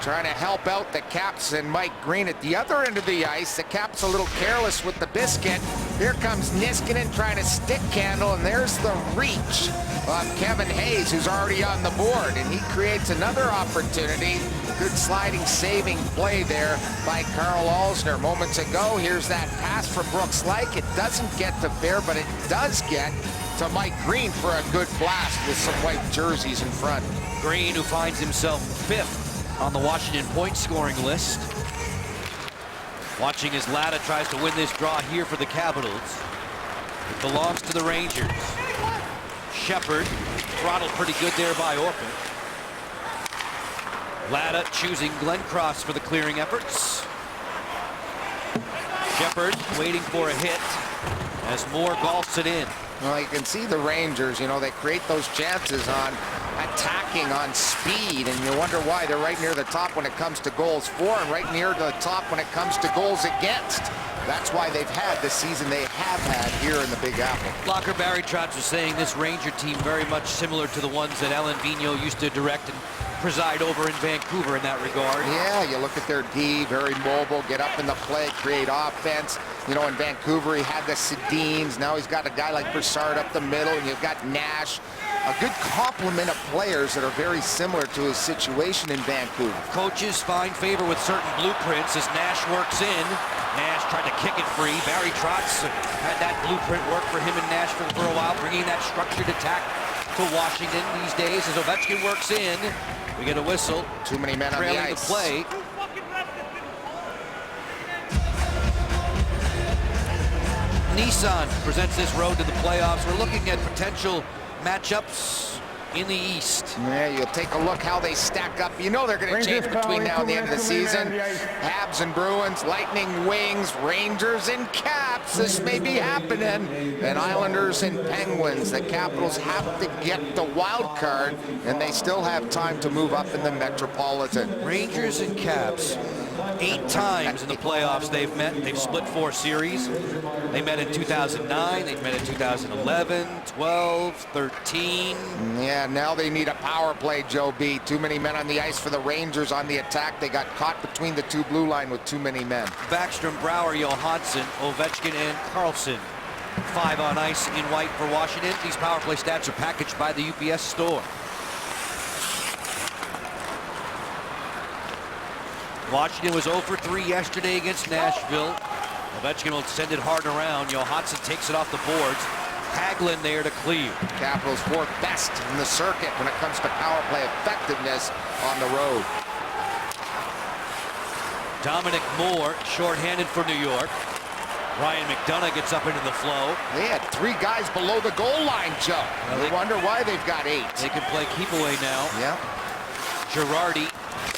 trying to help out the Caps and Mike Green at the other end of the ice. The Caps a little careless with the biscuit. Here comes Niskanen trying to stick handle, and there's the reach of Kevin Hayes, who's already on the board, and he creates another opportunity. Good sliding, saving play there by Karl Alzner. Moments ago, here's that pass for Brooks Laich. It doesn't get to Bear, but it does get to Mike Green for a good blast with some white jerseys in front. Green, who finds himself 5th on the Washington point scoring list. Watching as Latta tries to win this draw here for the Capitals. It belongs to the Rangers. Shepard throttled pretty good there by Orpik. Latta choosing Glenn Cross for the clearing efforts. Shepard waiting for a hit as Moore golfs it in. Well, you can see the Rangers, you know, they create those chances on attacking on speed, and you wonder why they're right near the top when it comes to goals for and right near the top when it comes to goals against. That's why they've had the season they have had here in the Big Apple. Blocker Barry Trotz was saying this Ranger team very much similar to the ones that Alain Vigneault used to direct and preside over in Vancouver in that regard. Yeah, you look at their D, very mobile, get up in the play, create offense. You know, in Vancouver, he had the Sedins. Now he's got a guy like Broussard up the middle, and you've got Nash. A good complement of players that are very similar to his situation in Vancouver. Coaches find favor with certain blueprints as Nash works in. Nash tried to kick it free. Barry Trotz had that blueprint work for him in Nashville for a while, bringing that structured attack to Washington these days as Ovechkin works in. We get a whistle. Too many men on the ice. Play. Nissan presents this road to the playoffs. We're looking at potential matchups in the East. Yeah, you'll take a look how they stack up. You know they're going to change between now and the end of the season. Habs and Bruins, Lightning, Wings, Rangers and Caps. This may be happening. And Islanders and Penguins. The Capitals have to get the wild card, and they still have time to move up in the Metropolitan. Rangers and Caps. 8 times in the playoffs they've met. They've split 4 series. They met in 2009. They met in 2011, 12, 13. Yeah, now they need a power play, Joe B. Too many men on the ice for the Rangers on the attack. They got caught between the two blue line with too many men. Backstrom, Brouwer, Johansson, Ovechkin, and Carlson. 5 on ice in white for Washington. These power play stats are packaged by the UPS store. Washington was 0 for 3 yesterday against Nashville. Ovechkin will send it hard around. Johansson takes it off the boards. Hagelin there to clear. Capitals 4th best in the circuit when it comes to power play effectiveness on the road. Dominic Moore shorthanded for New York. Ryan McDonough gets up into the flow. They had 3 guys below the goal line, Joe. Well, they wonder why they've got 8. They can play keep away now. Yeah. Girardi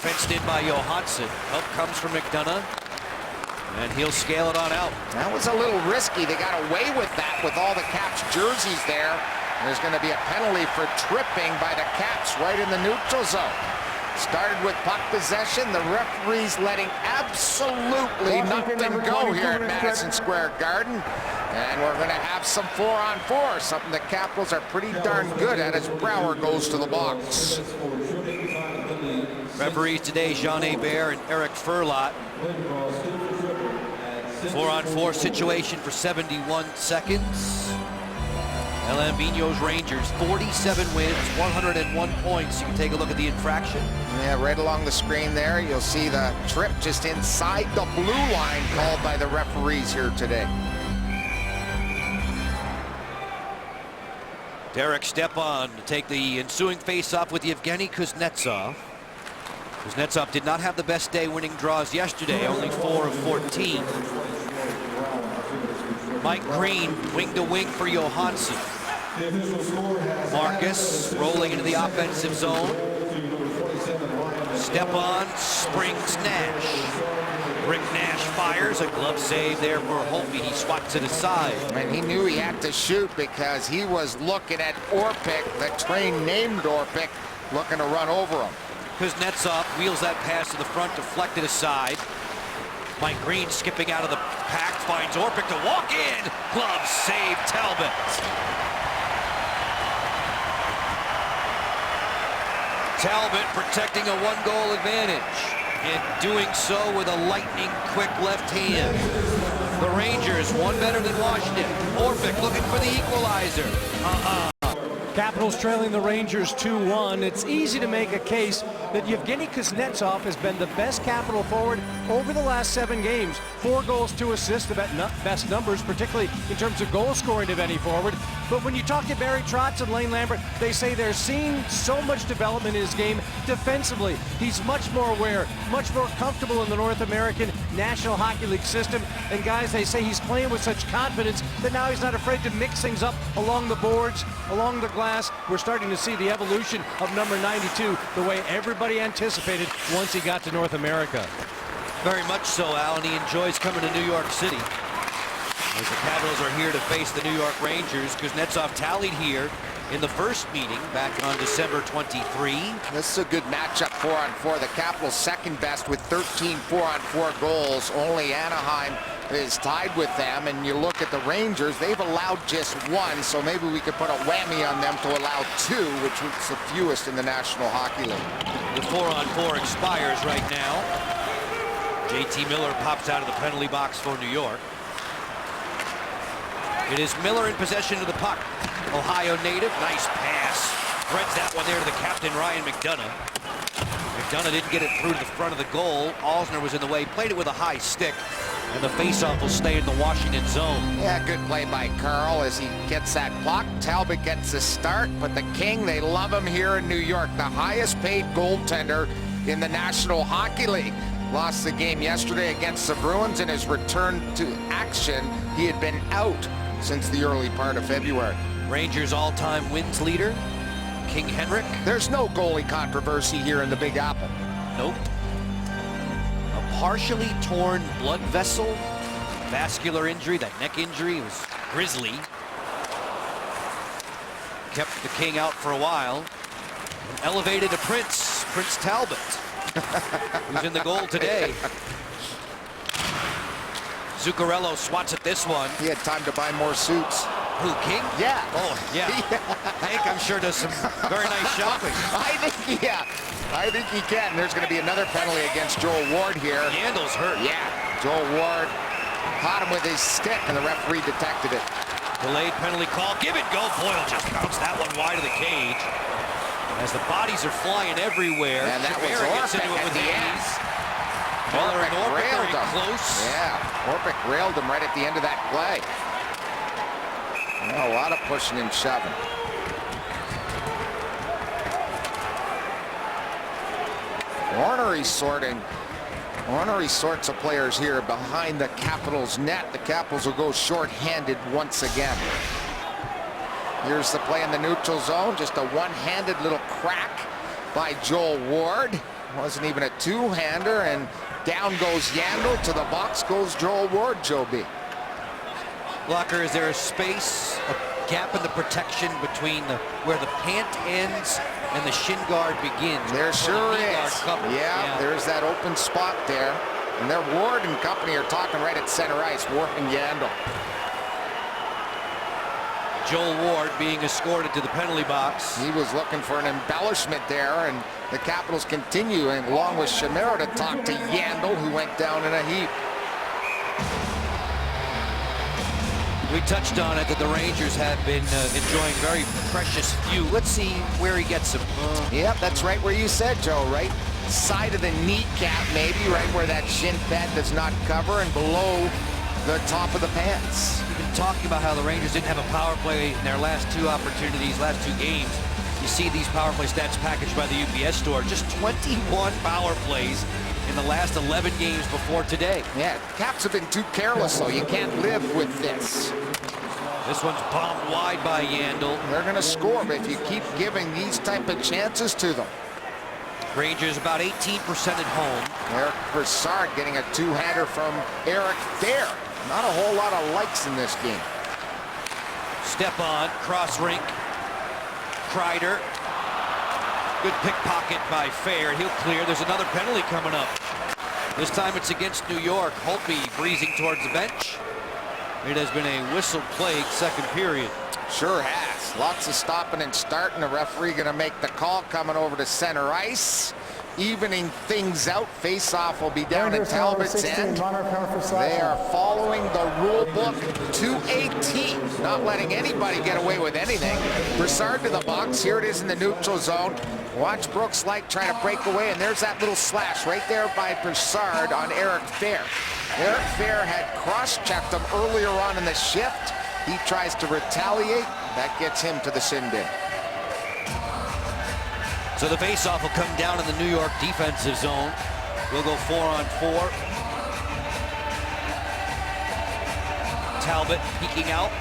fenced in by Johansson. Help comes from McDonough. And he'll scale it on out. That was a little risky. They got away with that with all the Caps jerseys there. There's going to be a penalty for tripping by the Caps right in the neutral zone. Started with puck possession. The referees letting absolutely nothing go here at Madison Square Garden. And we're going to have some 4-on-4, something the Capitals are pretty darn good at as Brouwer goes to the box. Referees today, Jean Hebert and Eric Furlot. 4-on-4 situation for 71 seconds. Alain Vigneault's Rangers, 47 wins, 101 points. You can take a look at the infraction. Yeah, right along the screen there, you'll see the trip just inside the blue line called by the referees here today. Derek Stepan to take the ensuing face-off with Yevgeny Kuznetsov. Kuznetsov did not have the best day winning draws yesterday, only 4 of 14. Mike Green, wing to wing for Johansson. Marcus rolling into the offensive zone. Stepan springs Nash. Rick Nash fires a glove save there for Holtby. He swats it aside. And he knew he had to shoot because he was looking at Orpik, the train named Orpik, looking to run over him. Kuznetsov wheels that pass to the front, deflected aside. Mike Green skipping out of the pack, finds Orpik to walk in. Glove save, Talbot. Talbot protecting a 1-goal advantage. and doing so with a lightning-quick left hand. The Rangers, one better than Washington. Orpik looking for the equalizer. Capitals trailing the Rangers 2-1. It's easy to make a case that Yevgeny Kuznetsov has been the best Capital forward over the last 7 games. 4 goals, 2 assists, the best numbers, particularly in terms of goal scoring of any forward. But when you talk to Barry Trotz and Lane Lambert, they say they're seeing so much development in his game defensively. He's much more aware, much more comfortable in the North American National Hockey League system. And guys, they say he's playing with such confidence that now he's not afraid to mix things up along the boards, along the glass. We're starting to see the evolution of number 92 the way everybody anticipated once he got to North America. Very much so, Al, and he enjoys coming to New York City. As the Capitals are here to face the New York Rangers, Kuznetsov tallied here in the first meeting back on December 23. This is a good matchup 4-on-4. The Capitals second best with 13 4-on-4 goals. Only Anaheim is tied with them. And you look at the Rangers, they've allowed just 1, so maybe we could put a whammy on them to allow 2, which was the fewest in the National Hockey League. The 4-on-4 expires right now. JT Miller pops out of the penalty box for New York. It is Miller in possession of the puck. Ohio native, nice pass. Threads that one there to the captain, Ryan McDonough. McDonough didn't get it through to the front of the goal. Alzner was in the way, played it with a high stick, and the faceoff will stay in the Washington zone. Yeah, good play by Carl as he gets that puck. Talbot gets the start, but the King, they love him here in New York. The highest paid goaltender in the National Hockey League. Lost the game yesterday against the Bruins. In his return to action, he had been out since the early part of February. Rangers all-time wins leader, King Henrik. There's no goalie controversy here in the Big Apple. Nope. A partially torn blood vessel, vascular injury, that neck injury was grisly. Kept the King out for a while. Elevated to Prince Talbot, who's in the goal today. Zuccarello swats at this one. He had time to buy more suits. Who, King? Yeah. Oh, yeah. Hank, I'm sure, does some very nice shopping. I think he can. There's going to be another penalty against Joel Ward here. Yandle's hurt. Yeah. Joel Ward caught him with his stick, and the referee detected it. Delayed penalty call. Give it go. Boyle just bounced that one wide of the cage. As the bodies are flying everywhere. And that was gets into it Orpik with at the end. ease. Miller and Orpik railed very him. close. Yeah, Orpik railed him right at the end of that play. A lot of pushing and shoving. Ornery sorts of players here behind the Capitals net. The Capitals will go short-handed once again. Here's the play in the neutral zone. Just a one-handed little crack by Joel Ward. Wasn't even a two-hander, and down goes Yandle. To the box goes Joel Ward, Joe B. Blocker, is there a space, a gap in the protection between where the pant ends and the shin guard begins? There sure is. Yeah, there's that open spot there. And their Ward and company are talking right at center ice, Ward and Yandle. Joel Ward being escorted to the penalty box. He was looking for an embellishment there, and the Capitals continuing along with Chimera to talk to Yandle, who went down in a heap. We touched on it that the Rangers have been enjoying very precious few. Let's see where he gets them. Yep, that's right where you said, Joe, right? Side of the kneecap, maybe, right where that shin pad does not cover, and below the top of the pants. We've been talking about how the Rangers didn't have a power play in their last 2 opportunities, last 2 games. You see these power play stats packaged by the UPS store. Just 21 power plays in the last 11 games before today. Yeah, Caps have been too careless, though. You can't live with this. This one's bombed wide by Yandle. They're going to score, but if you keep giving these type of chances to them. Rangers about 18% at home. Eric Brassard getting a two-hander from Eric Fair. Not a whole lot of likes in this game. Step on, cross rink. Kreider. Good pickpocket by Fair. He'll clear. There's another penalty coming up. This time it's against New York. Holtby breezing towards the bench. It has been a whistle-plagued second period. Sure has. Lots of stopping and starting. The referee going to make the call coming over to center ice. evening things out. Face-off will be down at Talbot's 16, end. They are following the rule book to a T, not letting anybody get away with anything. Broussard to the box. Here it is in the neutral zone. Watch Brooks Laich try to break away, and there's that little slash right there by Broussard on Eric Fehr. Eric Fehr had cross-checked him earlier on in the shift. He tries to retaliate. That gets him to the sin bin. So the faceoff will come down in the New York defensive zone. We'll go 4-on-4. Talbot peeking out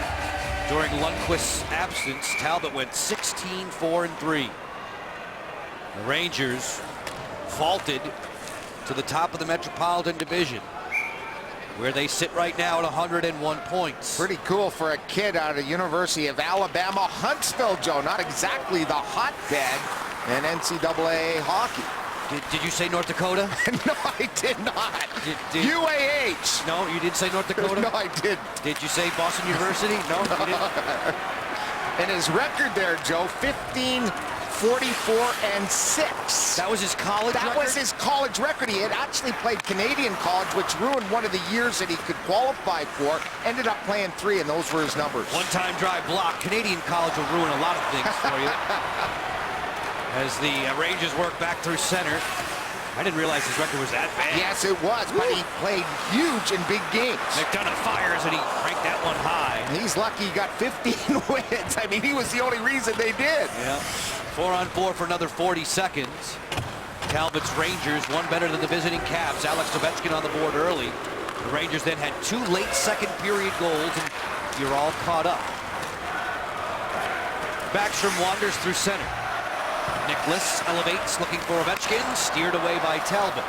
during Lundqvist's absence. Talbot went 16-4-3. The Rangers vaulted to the top of the Metropolitan Division, where they sit right now at 101 points. Pretty cool for a kid out of the University of Alabama. Huntsville, Joe, not exactly the hotbed in NCAA hockey. Did you say North Dakota? No, I did not. UAH. No, you didn't say North Dakota? No, I didn't. Did you say Boston University? No, you didn't. And his record there, Joe, 15-44-6. That was his college record? That was his college record. He had actually played Canadian college, which ruined one of the years that he could qualify for. Ended up playing 3, and those were his numbers. One-time drive block. Canadian college will ruin a lot of things for you. As the Rangers work back through center. I didn't realize his record was that bad. Yes, it was, but he played huge in big games. McDonough fires, and he cranked that one high. He's lucky he got 15 wins. I mean, he was the only reason they did. Yeah. 4-on-4 for another 40 seconds. Talbot's Rangers, one better than the visiting Caps. Alex Ovechkin on the board early. The Rangers then had 2 late second period goals, and you're all caught up. Backstrom wanders through center. Nicholas elevates, looking for Ovechkin, steered away by Talbot.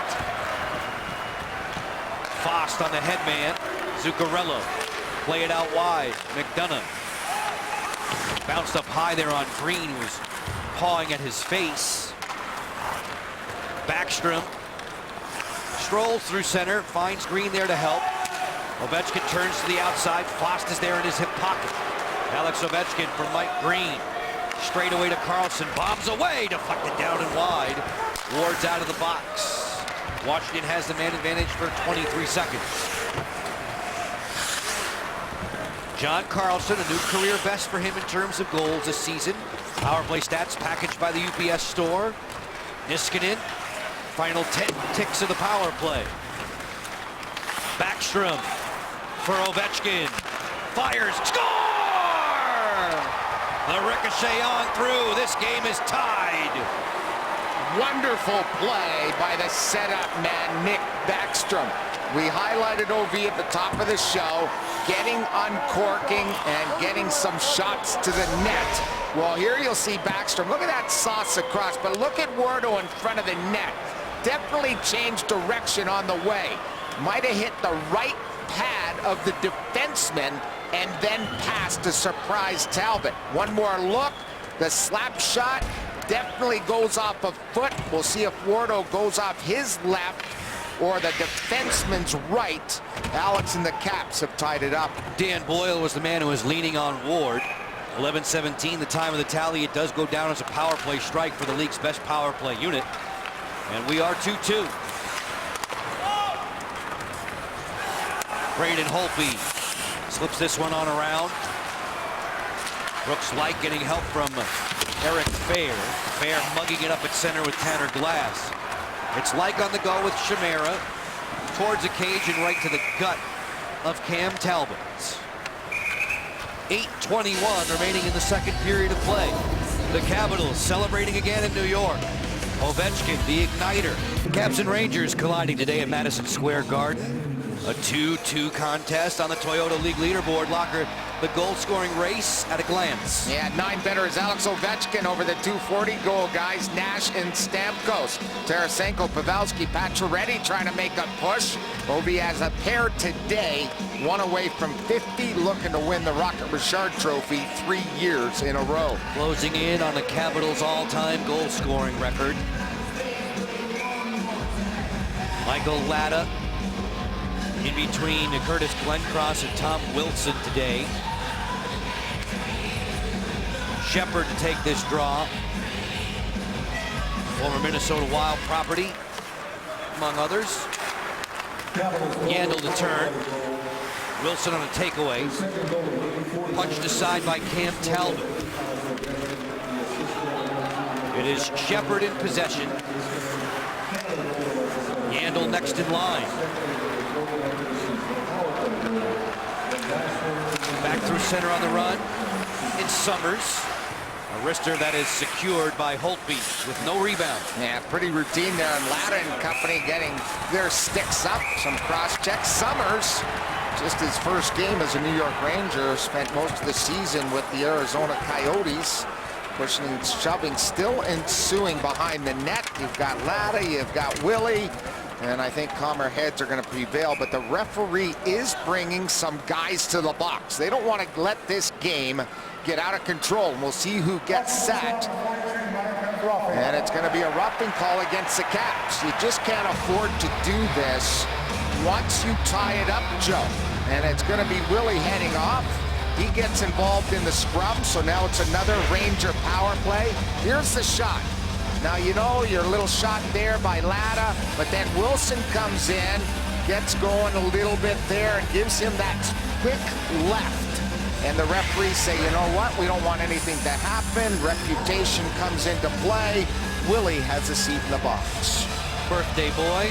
Fost on the headman. Zuccarello. Play it out wide. McDonough. Bounced up high there on Green, was pawing at his face. Backstrom strolls through center, finds Green there to help. Ovechkin turns to the outside. Fost is there in his hip pocket. Alex Ovechkin for Mike Green. Straight away to Carlson, bombs away, deflected down and wide. Ward's out of the box. Washington has the man advantage for 23 seconds. John Carlson, a new career best for him in terms of goals this season. Power play stats packaged by the UPS store. Niskanen, final 10 ticks of the power play. Backstrom for Ovechkin. Fires, score! The ricochet on through. This game is tied. Wonderful play by the setup man, Nick Backstrom. We highlighted OV at the top of the show, getting uncorking and getting some shots to the net. Well, here you'll see Backstrom. Look at that sauce across, but look at Wardo in front of the net. Definitely changed direction on the way. Might have hit the right pad of the defenseman and then passed to surprise Talbot. One more look. The slap shot definitely goes off a foot. We'll see if Wardo goes off his left or the defenseman's right. Alex and the Caps have tied it up. Dan Boyle was the man who was leaning on Ward. 11-17, the time of the tally. It does go down as a power play strike for the league's best power play unit. And we are 2-2. Braden Holtby slips this one on around. Brooks Laich getting help from Eric Fehr. Fehr mugging it up at center with Tanner Glass. It's Laich on the go with Chimera. Towards the cage and right to the gut of Cam Talbot. 8:21 remaining in the second period of play. The Capitals celebrating again in New York. Ovechkin, the igniter. The Caps and Rangers colliding today at Madison Square Garden. A 2-2 contest on the Toyota League leaderboard. Locker, the goal-scoring race at a glance. Yeah, 9 better is Alex Ovechkin over the 240 goal guys, Nash and Stamkos. Tarasenko, Pavelski, Pacioretty trying to make a push. Ovi has a pair today, one away from 50, looking to win the Rocket Richard Trophy 3 years in a row. Closing in on the Capitals' all-time goal-scoring record. Michael Latta in between Curtis Glencross and Tom Wilson today. Shepard to take this draw. Former Minnesota Wild property, among others. Yandle to turn. Wilson on a takeaway. Punched aside by Cam Talbot. It is Shepard in possession. Yandle next in line. Back through center on the run. It's Summers. A wrister that is secured by Holtby with no rebound. Yeah, pretty routine there. And Latta and company getting their sticks up. Some cross checks. Summers, just his first game as a New York Ranger, spent most of the season with the Arizona Coyotes. Pushing and shoving still ensuing behind the net. You've got Latta, you've got Willie, and I think calmer heads are going to prevail. But the referee is bringing some guys to the box. They don't want to let this game get out of control. And we'll see who gets set. And it's going to be a roughing call against the Caps. You just can't afford to do this once you tie it up, Joe. And it's going to be Willie heading off. He gets involved in the scrum, so now it's another Ranger power play. Here's the shot. Now, you know, your little shot there by Latta, but then Wilson comes in, gets going a little bit there, and gives him that quick left. And the referees say, you know what, we don't want anything to happen. Reputation comes into play. Willie has a seat in the box. Birthday boy.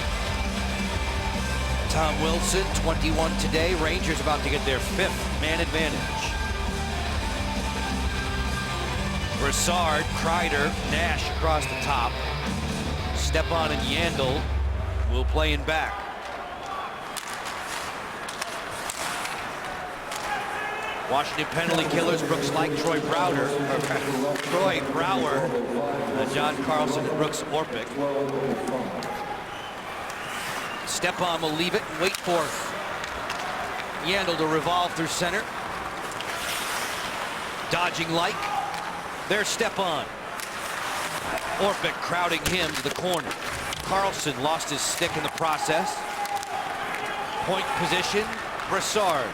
Tom Wilson, 21 today. Rangers about to get their 5th man advantage. Brassard, Kreider, Nash across the top. Stepan and Yandle will play in back. Washington penalty killers, Brooks Laich, Troy Brouwer, John Carlson, and Brooks Orpik. Stepan will leave it and wait for Yandle to revolve through center. Dodging Laich. There's Stepan. Orpik crowding him to the corner. Carlson lost his stick in the process. Point position, Brassard.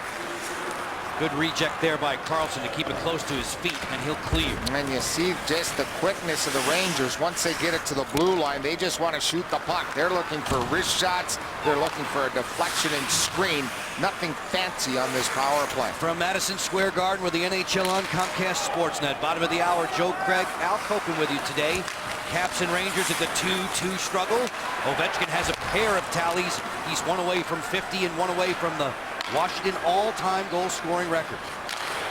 Good reject there by Carlson to keep it close to his feet, and he'll clear. And you see just the quickness of the Rangers. Once they get it to the blue line, they just want to shoot the puck. They're looking for wrist shots. They're looking for a deflection and screen. Nothing fancy on this power play. From Madison Square Garden with the NHL on Comcast Sportsnet. Bottom of the hour, Joe Craig, Al Koken with you today. Caps and Rangers at the 2-2 struggle. Ovechkin has a pair of tallies. He's one away from 50 and one away from the Washington all-time goal-scoring record.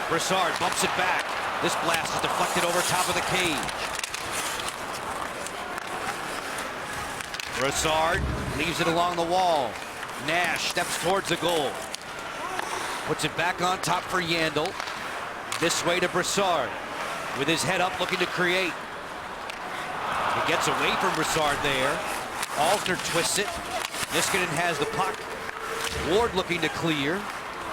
Brassard bumps it back. This blast is deflected over top of the cage. Brassard leaves it along the wall. Nash steps towards the goal. Puts it back on top for Yandle. This way to Brassard. With his head up looking to create. He gets away from Brassard there. Alzner twists it. Niskanen has the puck. Ward looking to clear.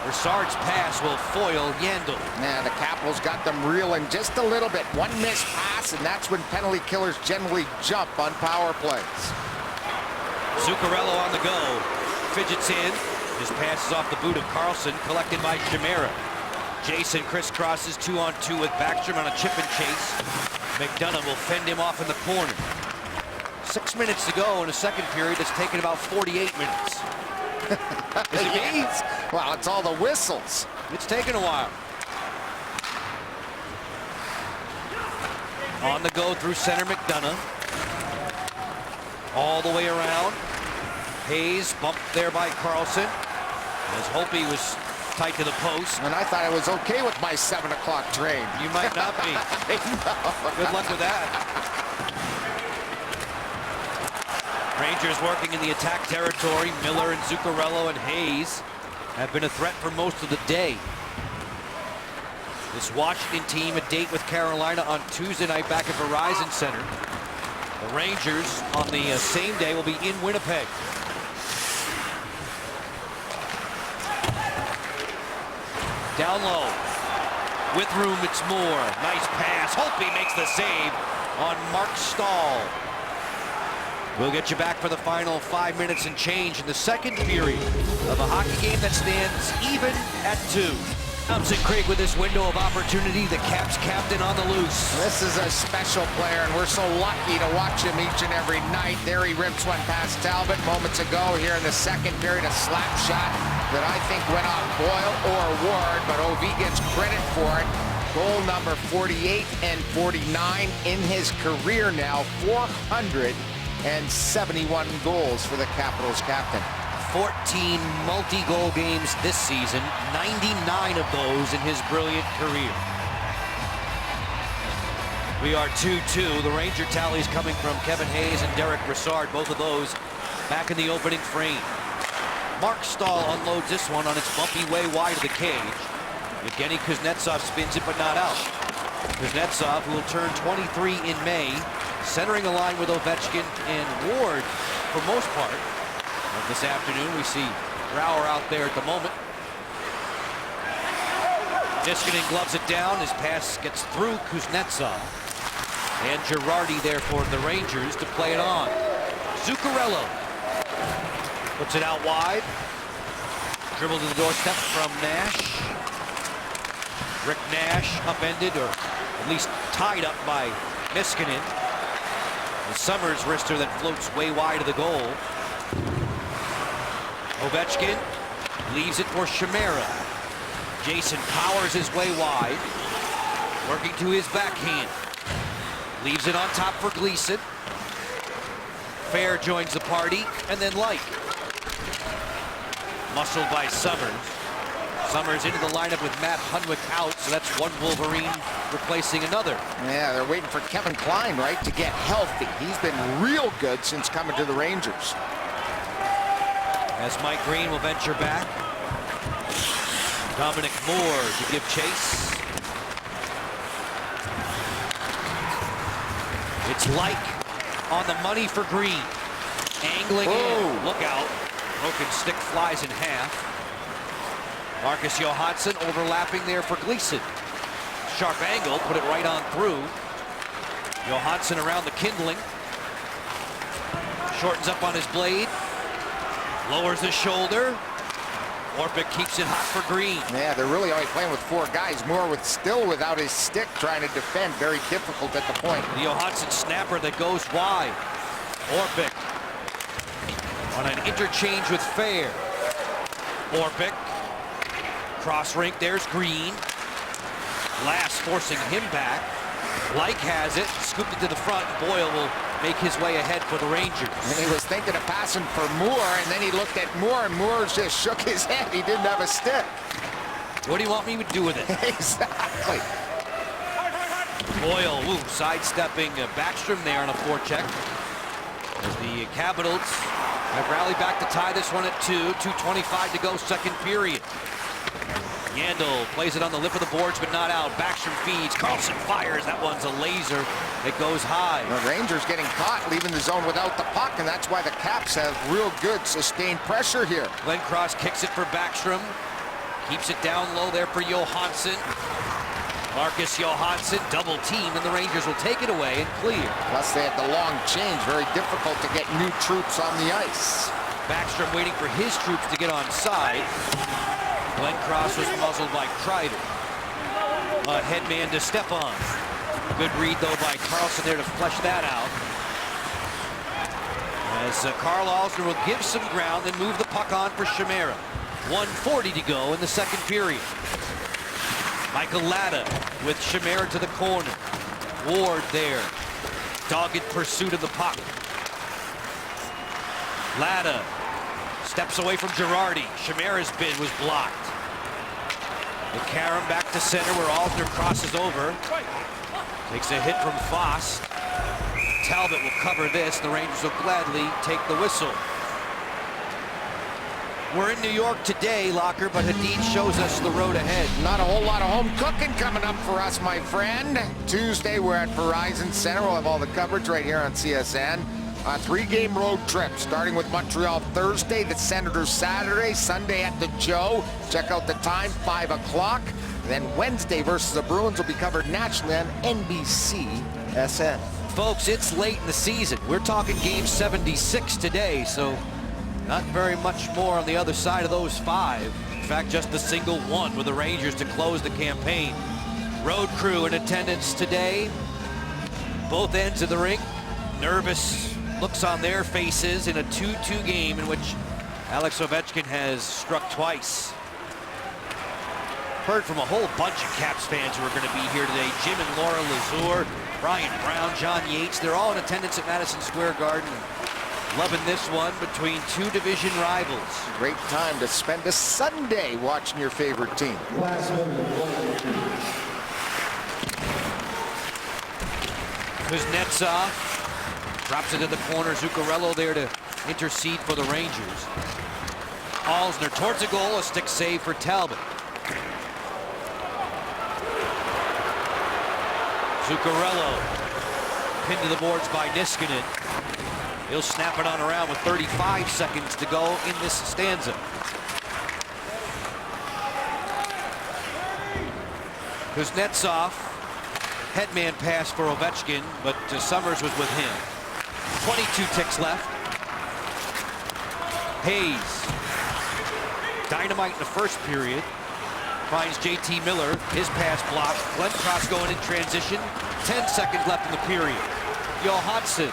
Brassard's pass will foil Yandle. Now the Capitals got them reeling just a little bit. One missed pass, and that's when penalty killers generally jump on power plays. Zuccarello on the go. Fidgets in. His pass is off the boot of Carlson, collected by Chimera. Jason crisscrosses 2-on-2 with Backstrom on a chip and chase. McDonough will fend him off in the corner. 6 minutes to go in the second period. It's taken about 48 minutes. Is it me? Well, it's all the whistles. It's taken a while. On the go through center, McDonough. All the way around. Hayes bumped there by Carlson. As Holtby was tight to the post. And I thought I was okay with my 7 o'clock train. You might not be. Good luck with that. Rangers working in the attack territory. Miller and Zuccarello and Hayes have been a threat for most of the day. This Washington team a date with Carolina on Tuesday night back at Verizon Center. The Rangers on the same day will be in Winnipeg. Down low. With room, it's Moore. Nice pass. Holtby makes the save on Mark Stahl. We'll get you back for the final 5 minutes and change in the second period of a hockey game that stands even at 2. Thompson Craig with this window of opportunity, the Caps captain on the loose. This is a special player, and we're so lucky to watch him each and every night. There he rips one past Talbot moments ago here in the second period, a slap shot that I think went off Boyle or Ward, but OV gets credit for it. Goal number 48 and 49 in his career now, 471 goals for the Capitals captain. 14 multi-goal games this season, 99 of those in his brilliant career. We are 2-2. The Ranger tallies coming from Kevin Hayes and Derek Brassard, both of those back in the opening frame. Mark Stahl unloads this one on its bumpy way wide of the cage. Evgeny Kuznetsov spins it, but not out. Kuznetsov, who will turn 23 in May, centering a line with Ovechkin and Ward for most part. This afternoon, we see Brouwer out there at the moment. Niskanen gloves it down. His pass gets through Kuznetsov. And Girardi there for the Rangers to play it on. Zuccarello puts it out wide. Dribble to the doorstep from Nash. Rick Nash upended, or at least tied up by Niskanen. The Summers wrister that floats way wide of the goal. Ovechkin leaves it for Chimera. Jason powers his way wide, working to his backhand. Leaves it on top for Gleason. Fair joins the party, and then Light. Muscled by Summers. Summers into the lineup with Matt Hunwick out, so that's one Wolverine replacing another. Yeah, they're waiting for Kevin Klein, right, to get healthy. He's been real good since coming to the Rangers. As Mike Green will venture back. Dominic Moore to give chase. It's Like on the money for Green. Angling in. Look out. Broken stick flies in half. Marcus Johansson overlapping there for Gleason. Sharp angle, put it right on through. Johansson around the kindling. Shortens up on his blade. Lowers the shoulder. Orpik keeps it hot for Green. Yeah, they're really only playing with four guys. Moore still without his stick, trying to defend. Very difficult at the point. The Johansson snapper that goes wide. Orpik on an interchange with Fair. Orpik. Cross rink, there's Green. Lass forcing him back. Like has it, scooped it to the front. Boyle will make his way ahead for the Rangers. And he was thinking of passing for Moore, and then he looked at Moore, and Moore just shook his head. He didn't have a stick. What do you want me to do with it? Exactly. Boyle, sidestepping Backstrom there on a forecheck. As the Capitals have rallied back to tie this one at 2:25 to go, second period. Yandel plays it on the lip of the boards, but not out. Backstrom feeds. Carlson fires. That one's a laser. It goes high. The Rangers getting caught, leaving the zone without the puck, and that's why the Caps have real good sustained pressure here. Glenn Cross kicks it for Backstrom. Keeps it down low there for Johansson. Marcus Johansson, double team, and the Rangers will take it away and clear. Plus they had the long change. Very difficult to get new troops on the ice. Backstrom waiting for his troops to get on side. Glenn Cross was muzzled by Kreider. Headman to step on. Good read, though, by Carlson there to flesh that out. As Carl Alsner will give some ground and move the puck on for Chimera. 1:40 to go in the second period. Michael Latta with Chimera to the corner. Ward there. Dogged pursuit of the puck. Latta steps away from Girardi. Chimera's bid was blocked. McCarron back to center where Alsner crosses over. Takes a hit from Foss. Talbot will cover this. The Rangers will gladly take the whistle. We're in New York today, Locker, but Hadid shows us the road ahead. Not a whole lot of home cooking coming up for us, my friend. Tuesday, we're at Verizon Center. We'll have all the coverage right here on CSN. A three-game road trip, starting with Montreal Thursday, the Senators Saturday, Sunday at the Joe. Check out the time, 5 o'clock. Then Wednesday versus the Bruins will be covered nationally on NBC-SN. Folks, it's late in the season. We're talking game 76 today, so not very much more on the other side of those 5. In fact, just the single one with the Rangers to close the campaign. Road crew in attendance today. Both ends of the rink. Nervous looks on their faces in a 2-2 game in which Alex Ovechkin has struck twice. Heard from a whole bunch of Caps fans who are going to be here today. Jim and Laura Lazur, Brian Brown, John Yates. They're all in attendance at Madison Square Garden. Loving this one between two division rivals. Great time to spend a Sunday watching your favorite team. Kuznetsov drops it in the corner. Zuccarello there to intercede for the Rangers. Alsner towards the goal, a stick save for Talbot. Zuccarello pinned to the boards by Niskanen. He'll snap it on around with 35 seconds to go in this stanza. Kuznetsov, headman pass for Ovechkin, but Summers was with him. 22 ticks left. Hayes, dynamite in the first period. Finds JT Miller, his pass blocked. Glenn Cross going in transition. 10 seconds left in the period. Johansson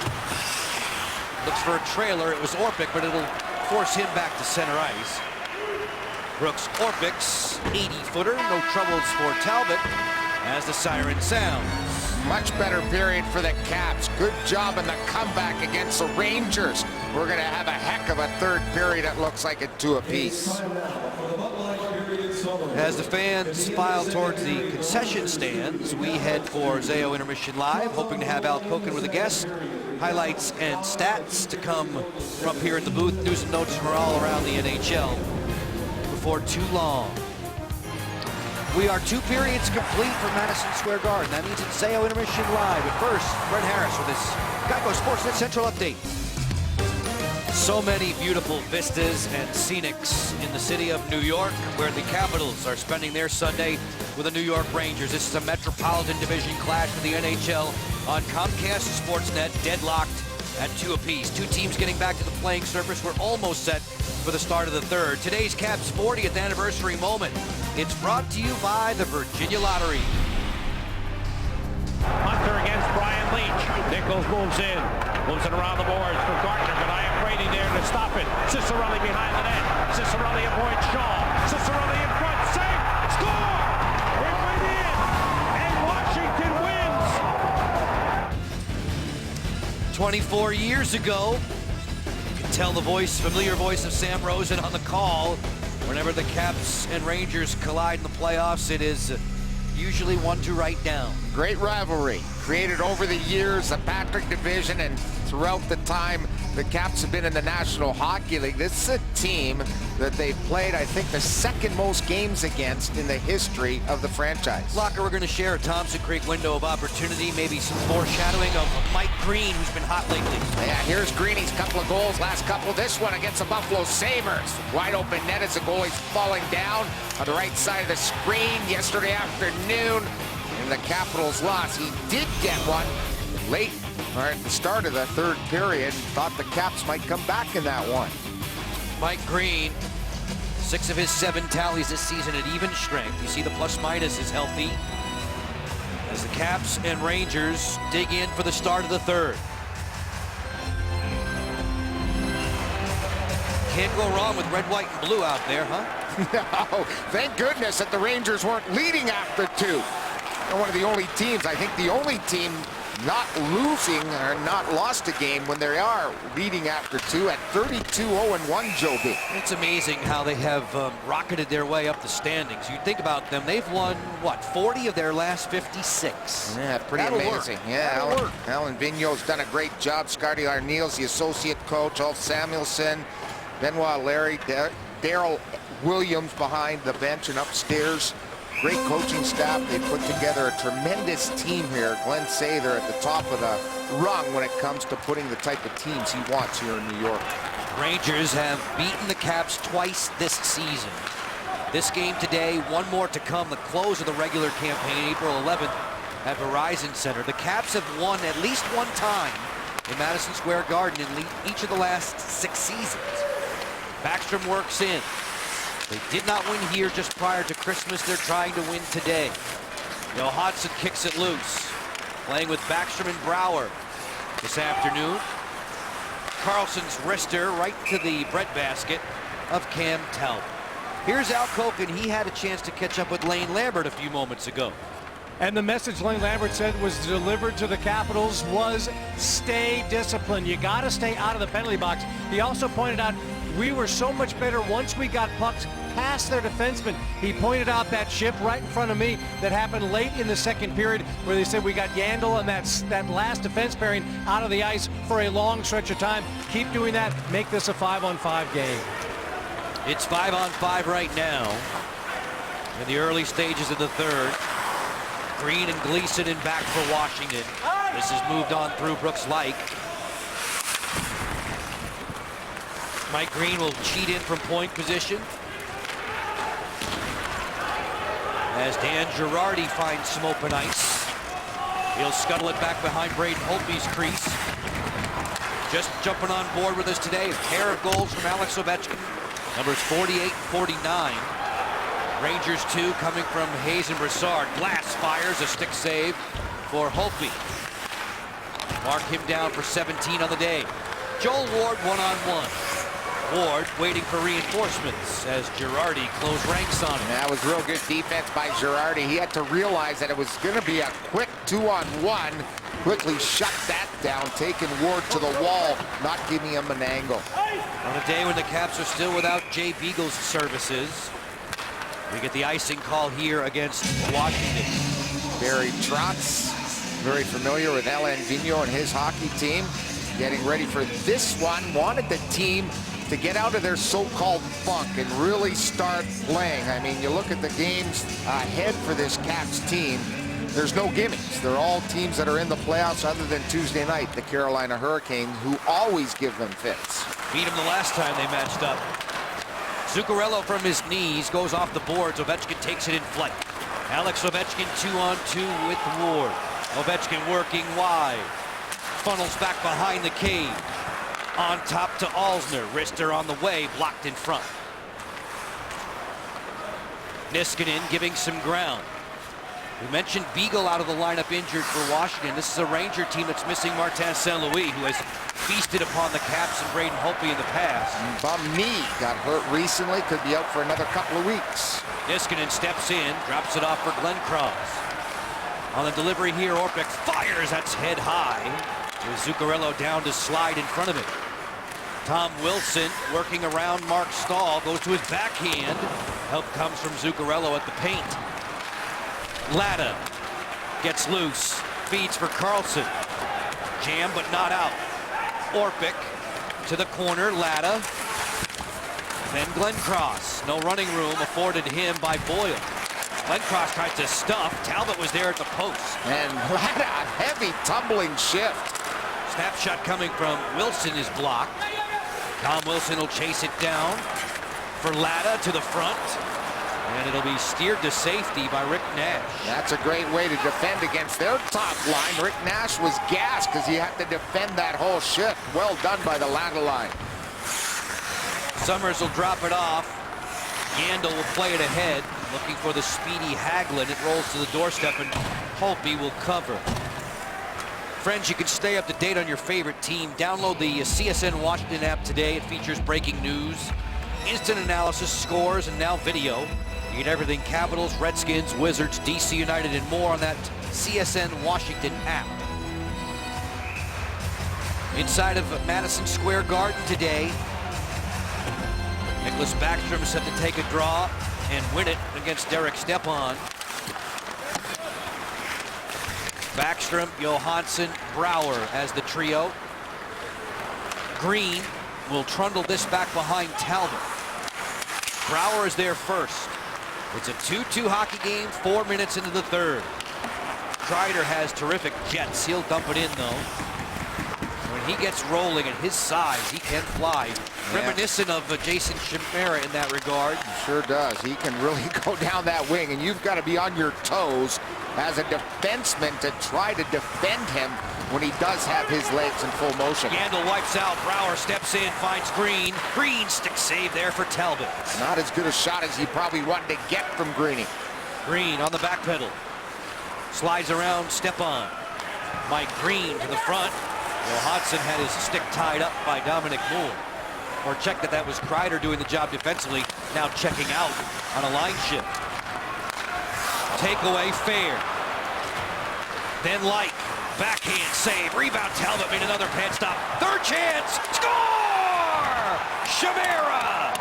looks for a trailer. It was Orpik, but it'll force him back to center ice. Brooks Orpik's 80-footer. No troubles for Talbot as the siren sounds. Much better period for the Caps. Good job in the comeback against the Rangers. We're going to have a heck of a third period. It looks like it 2 apiece. As the fans file towards the concession stands, we head for Zayo Intermission Live, hoping to have Al Koken with a guest. Highlights and stats to come from up here at the booth. News and notes from all around the NHL before too long. We are 2 periods complete for Madison Square Garden. That means it's Zayo Intermission Live. But first, Brent Harris with his Geico Sportsnet Central update. So many beautiful vistas and scenics in the city of New York, where the Capitals are spending their Sunday with the New York Rangers. This is a Metropolitan Division clash for the NHL on Comcast Sportsnet, deadlocked at 2 apiece. 2 teams getting back to the playing surface. We're almost set for the start of the third. Today's Caps 40th anniversary moment. It's brought to you by the Virginia Lottery. Hunter against Brian Leach. Nichols moves it around the boards for Gardner, but I am Brady there to stop it. Cicerelli behind the net. Cicerelli avoids Shaw. Cicerelli in front. Save! Score! It went in! And Washington wins! 24 years ago, you can tell the familiar voice of Sam Rosen on the call. Whenever the Caps and Rangers collide in the playoffs, it is usually one to write down. Great rivalry created over the years, the Patrick division, and throughout the time the Caps have been in the National Hockey League. This is a team that they've played, I think, the second most games against in the history of the franchise. Locker, we're going to share a Thompson Creek window of opportunity, maybe some foreshadowing of Mike Green, who's been hot lately. Yeah, here's Greeny's couple of goals, last couple. This one against the Buffalo Sabres. Wide open net as the goalie's falling down on the right side of the screen yesterday afternoon. And the Capitals lost. He did get one late, or at the start of the third period. Thought the Caps might come back in that one. Mike Green, 6 of his 7 tallies this season at even strength. You see the plus-minus is healthy as the Caps and Rangers dig in for the start of the third. Can't go wrong with red, white, and blue out there, huh? No, thank goodness that the Rangers weren't leading after 2. They're one of the only teams, I think the only team not losing or not lost a game when they are leading after 2 at 32-0-1, Joby. It's amazing how they have rocketed their way up the standings. You think about them, they've won, what, 40 of their last 56? Yeah, pretty amazing. Work. Yeah, Alan Vigneault's done a great job. Scotty Arneal's the associate coach. Ulf Samuelsson, Benoit Larry, Daryl Williams behind the bench and upstairs. Great coaching staff. They put together a tremendous team here. Glenn Sather at the top of the rung when it comes to putting the type of teams he wants here in New York. Rangers have beaten the Caps twice this season. This game today, one more to come, the close of the regular campaign, April 11th at Verizon Center. The Caps have won at least one time in Madison Square Garden in each of the last 6 seasons. Backstrom works in. They did not win here just prior to Christmas. They're trying to win today. Johansson kicks it loose. Playing with Backstrom and Brouwer this afternoon. Carlson's wrister right to the breadbasket of Cam Talbot. Here's Al Koken. He had a chance to catch up with Lane Lambert a few moments ago. And the message Lane Lambert said was delivered to the Capitals was stay disciplined. You got to stay out of the penalty box. He also pointed out we were so much better once we got pucks past their defensemen. He pointed out that shift right in front of me that happened late in the second period where they said we got Yandel and that last defense pairing out of the ice for a long stretch of time. Keep doing that. Make this a 5-on-5 game. It's 5-on-5 right now in the early stages of the third. Green and Gleason in back for Washington. This has moved on through Brooks Laich. Mike Green will cheat in from point position as Dan Girardi finds some open ice. He'll scuttle it back behind Braden Holtby's crease. Just jumping on board with us today, a pair of goals from Alex Ovechkin, numbers 48 and 49. Rangers 2 coming from Hayes and Brassard. Glass fires a stick save for Holtby. Mark him down for 17 on the day. Joel Ward one-on-one. Ward waiting for reinforcements as Girardi closed ranks on him. That was real good defense by Girardi. He had to realize that it was going to be a quick 2-on-1. Quickly shut that down, taking Ward to the wall, not giving him an angle. On a day when the Caps are still without Jay Beagle's services, we get the icing call here against Washington. Barry Trotz, very familiar with Alain Vigneault and his hockey team, getting ready for this one. Wanted the team to get out of their so-called funk and really start playing. I mean, you look at the games ahead for this Caps team, there's no gimmicks. They're all teams that are in the playoffs other than Tuesday night, the Carolina Hurricanes, who always give them fits. Beat them the last time they matched up. Zuccarello from his knees goes off the boards. Ovechkin takes it in flight. Alex Ovechkin 2-on-2 with Ward. Ovechkin working wide. Funnels back behind the cage. On top to Alzner. Wrister on the way, blocked in front. Niskanen giving some ground. We mentioned Beagle out of the lineup injured for Washington. This is a Ranger team that's missing Martin St. Louis, who has feasted upon the Caps and Braden Holtby in the past. Bum knee, got hurt recently, could be out for another couple of weeks. Niskanen steps in, drops it off for Glenn Cross. On the delivery here, Orpik fires, that's head high. With Zuccarello down to slide in front of it. Tom Wilson working around Mark Stahl, goes to his backhand. Help comes from Zuccarello at the paint. Latta gets loose, feeds for Carlson. Jam but not out. Orpik to the corner, Latta. Then Glenn Cross. No running room afforded him by Boyle. Glenn Cross tried to stuff. Talbot was there at the post. And Latta, a heavy tumbling shift. Snapshot coming from Wilson is blocked. Tom Wilson will chase it down for Latta to the front. And it'll be steered to safety by Rick Nash. That's a great way to defend against their top line. Rick Nash was gassed because he had to defend that whole shift. Well done by the Latta line. Summers will drop it off. Yandel will play it ahead, looking for the speedy Hagelin. It rolls to the doorstep and Holtby will cover. Friends, you can stay up to date on your favorite team. Download the CSN Washington app today. It features breaking news, instant analysis, scores, and now video. You get everything Capitals, Redskins, Wizards, DC United, and more on that CSN Washington app. Inside of Madison Square Garden today, Nicholas Backstrom is set to take a draw and win it against Derek Stepan. Backstrom, Johansson, Brouwer as the trio. Green will trundle this back behind Talbot. Brouwer is there first. It's a 2-2 hockey game, 4 minutes into the third. Kreider has terrific jets. He'll dump it in, though. When he gets rolling at his size, he can fly. Yeah. Reminiscent of Jason Chimera in that regard. He sure does. He can really go down that wing, and you've got to be on your toes as a defenseman to try to defend him when he does have his legs in full motion. Yandle wipes out. Brouwer steps in, finds Green. Green stick save there for Talbot. Not as good a shot as he probably wanted to get from Greeny. Green on the back pedal. Slides around, Stepan. Mike Green to the front. Johansson had his stick tied up by Dominic Moore. Or check that was Kreider doing the job defensively, now checking out on a line shift. Takeaway fair. Then Light, backhand save, rebound. Talbot made another pad stop. Third chance, score! Chimera!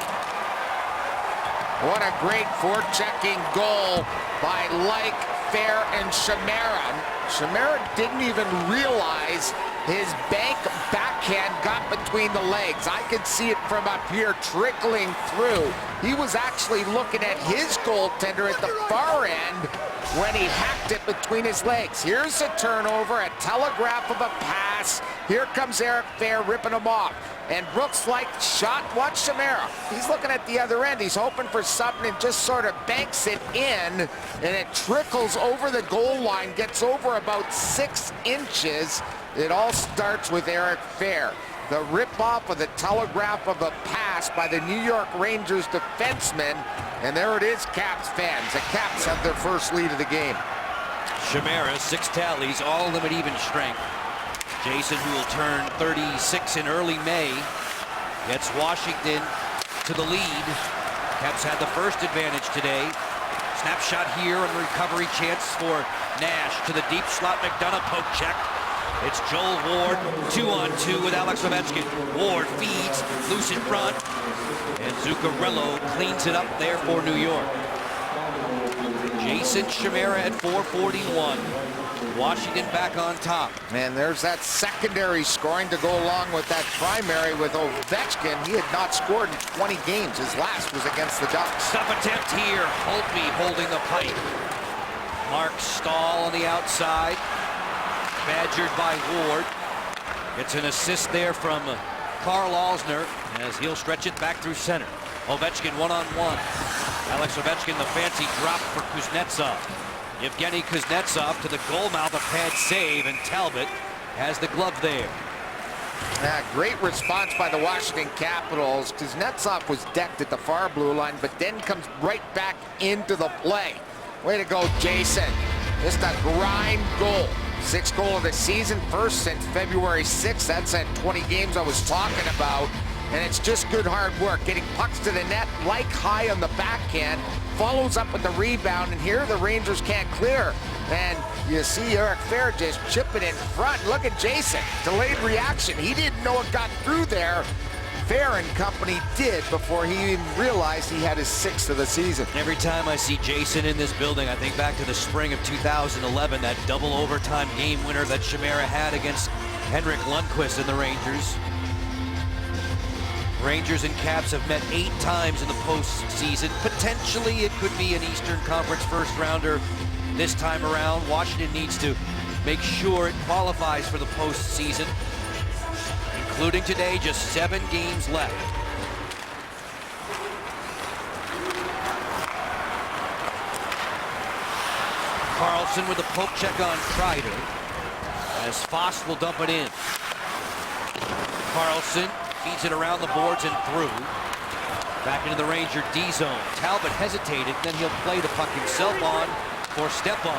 What a great forechecking goal by Like, Fair, and Chimera. Chimera didn't even realize his backhand got between the legs. I could see it from up here trickling through. He was actually looking at his goaltender at the far end when he hacked it between his legs. Here's a turnover, a telegraph of a pass. Here comes Eric Fair ripping him off. And Brooks Light shot. Watch Chimera. He's looking at the other end. He's hoping for something and just sort of banks it in. And it trickles over the goal line, gets over about 6 inches. It all starts with Eric Fair. The rip-off of the telegraph of a pass by the New York Rangers defenseman. And there it is, Caps fans. The Caps have their first lead of the game. Chimera, 6 tallies, all of them at even strength. Jason, who will turn 36 in early May, gets Washington to the lead. Caps had the first advantage today. Snapshot here and recovery chance for Nash to the deep slot. McDonough poke check. It's Joel Ward, 2-on-2 with Alex Ovechkin. Ward feeds, loose in front, and Zuccarello cleans it up there for New York. Jason Chimera at 441. Washington back on top. And there's that secondary scoring to go along with that primary with Ovechkin. He had not scored in 20 games. His last was against the Ducks. Stuff attempt here. Holtby holding the pipe. Mark Stahl on the outside. Badgered by Ward. Gets an assist there from Karl Alzner as he'll stretch it back through center. Ovechkin one-on-one. Alex Ovechkin, the fancy drop for Kuznetsov. Yevgeny Kuznetsov to the goal mouth, a pad save, and Talbot has the glove there. Great response by the Washington Capitals. Kuznetsov was decked at the far blue line, but then comes right back into the play. Way to go, Jason. Just a grind goal. 6th goal of the season, first since February 6th. That's at 20 games I was talking about. And it's just good hard work. Getting pucks to the net, like high on the backhand. Follows up with the rebound, and here the Rangers can't clear. And you see Eric Fair just chipping in front. Look at Jason. Delayed reaction. He didn't know it got through there. Fair and company did before he even realized he had his 6th of the season. Every time I see Jason in this building, I think back to the spring of 2011, that double overtime game winner that Chimera had against Henrik Lundqvist and the Rangers. Rangers and Caps have met 8 times in the postseason. Potentially it could be an Eastern Conference first rounder this time around. Washington needs to make sure it qualifies for the postseason. Including today, just 7 games left. Carlson with a poke check on Kreider as Foss will dump it in. Carlson feeds it around the boards and through. Back into the Ranger D zone. Talbot hesitated, then he'll play the puck himself on for Stepan.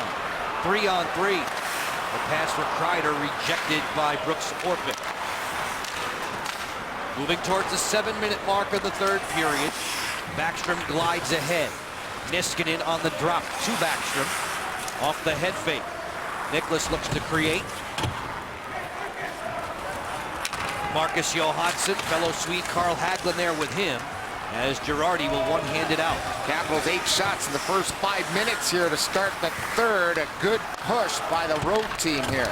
3-on-3. The pass for Kreider rejected by Brooks Orpik. Moving towards the 7-minute mark of the 3rd period. Backstrom glides ahead. Niskanen on the drop to Backstrom. Off the head fake. Nicholas looks to create. Marcus Johansson, fellow Swede Carl Hagelin there with him, as Girardi will one-hand it out. Capitals 8 shots in the first 5 minutes here to start the 3rd. A good push by the road team here.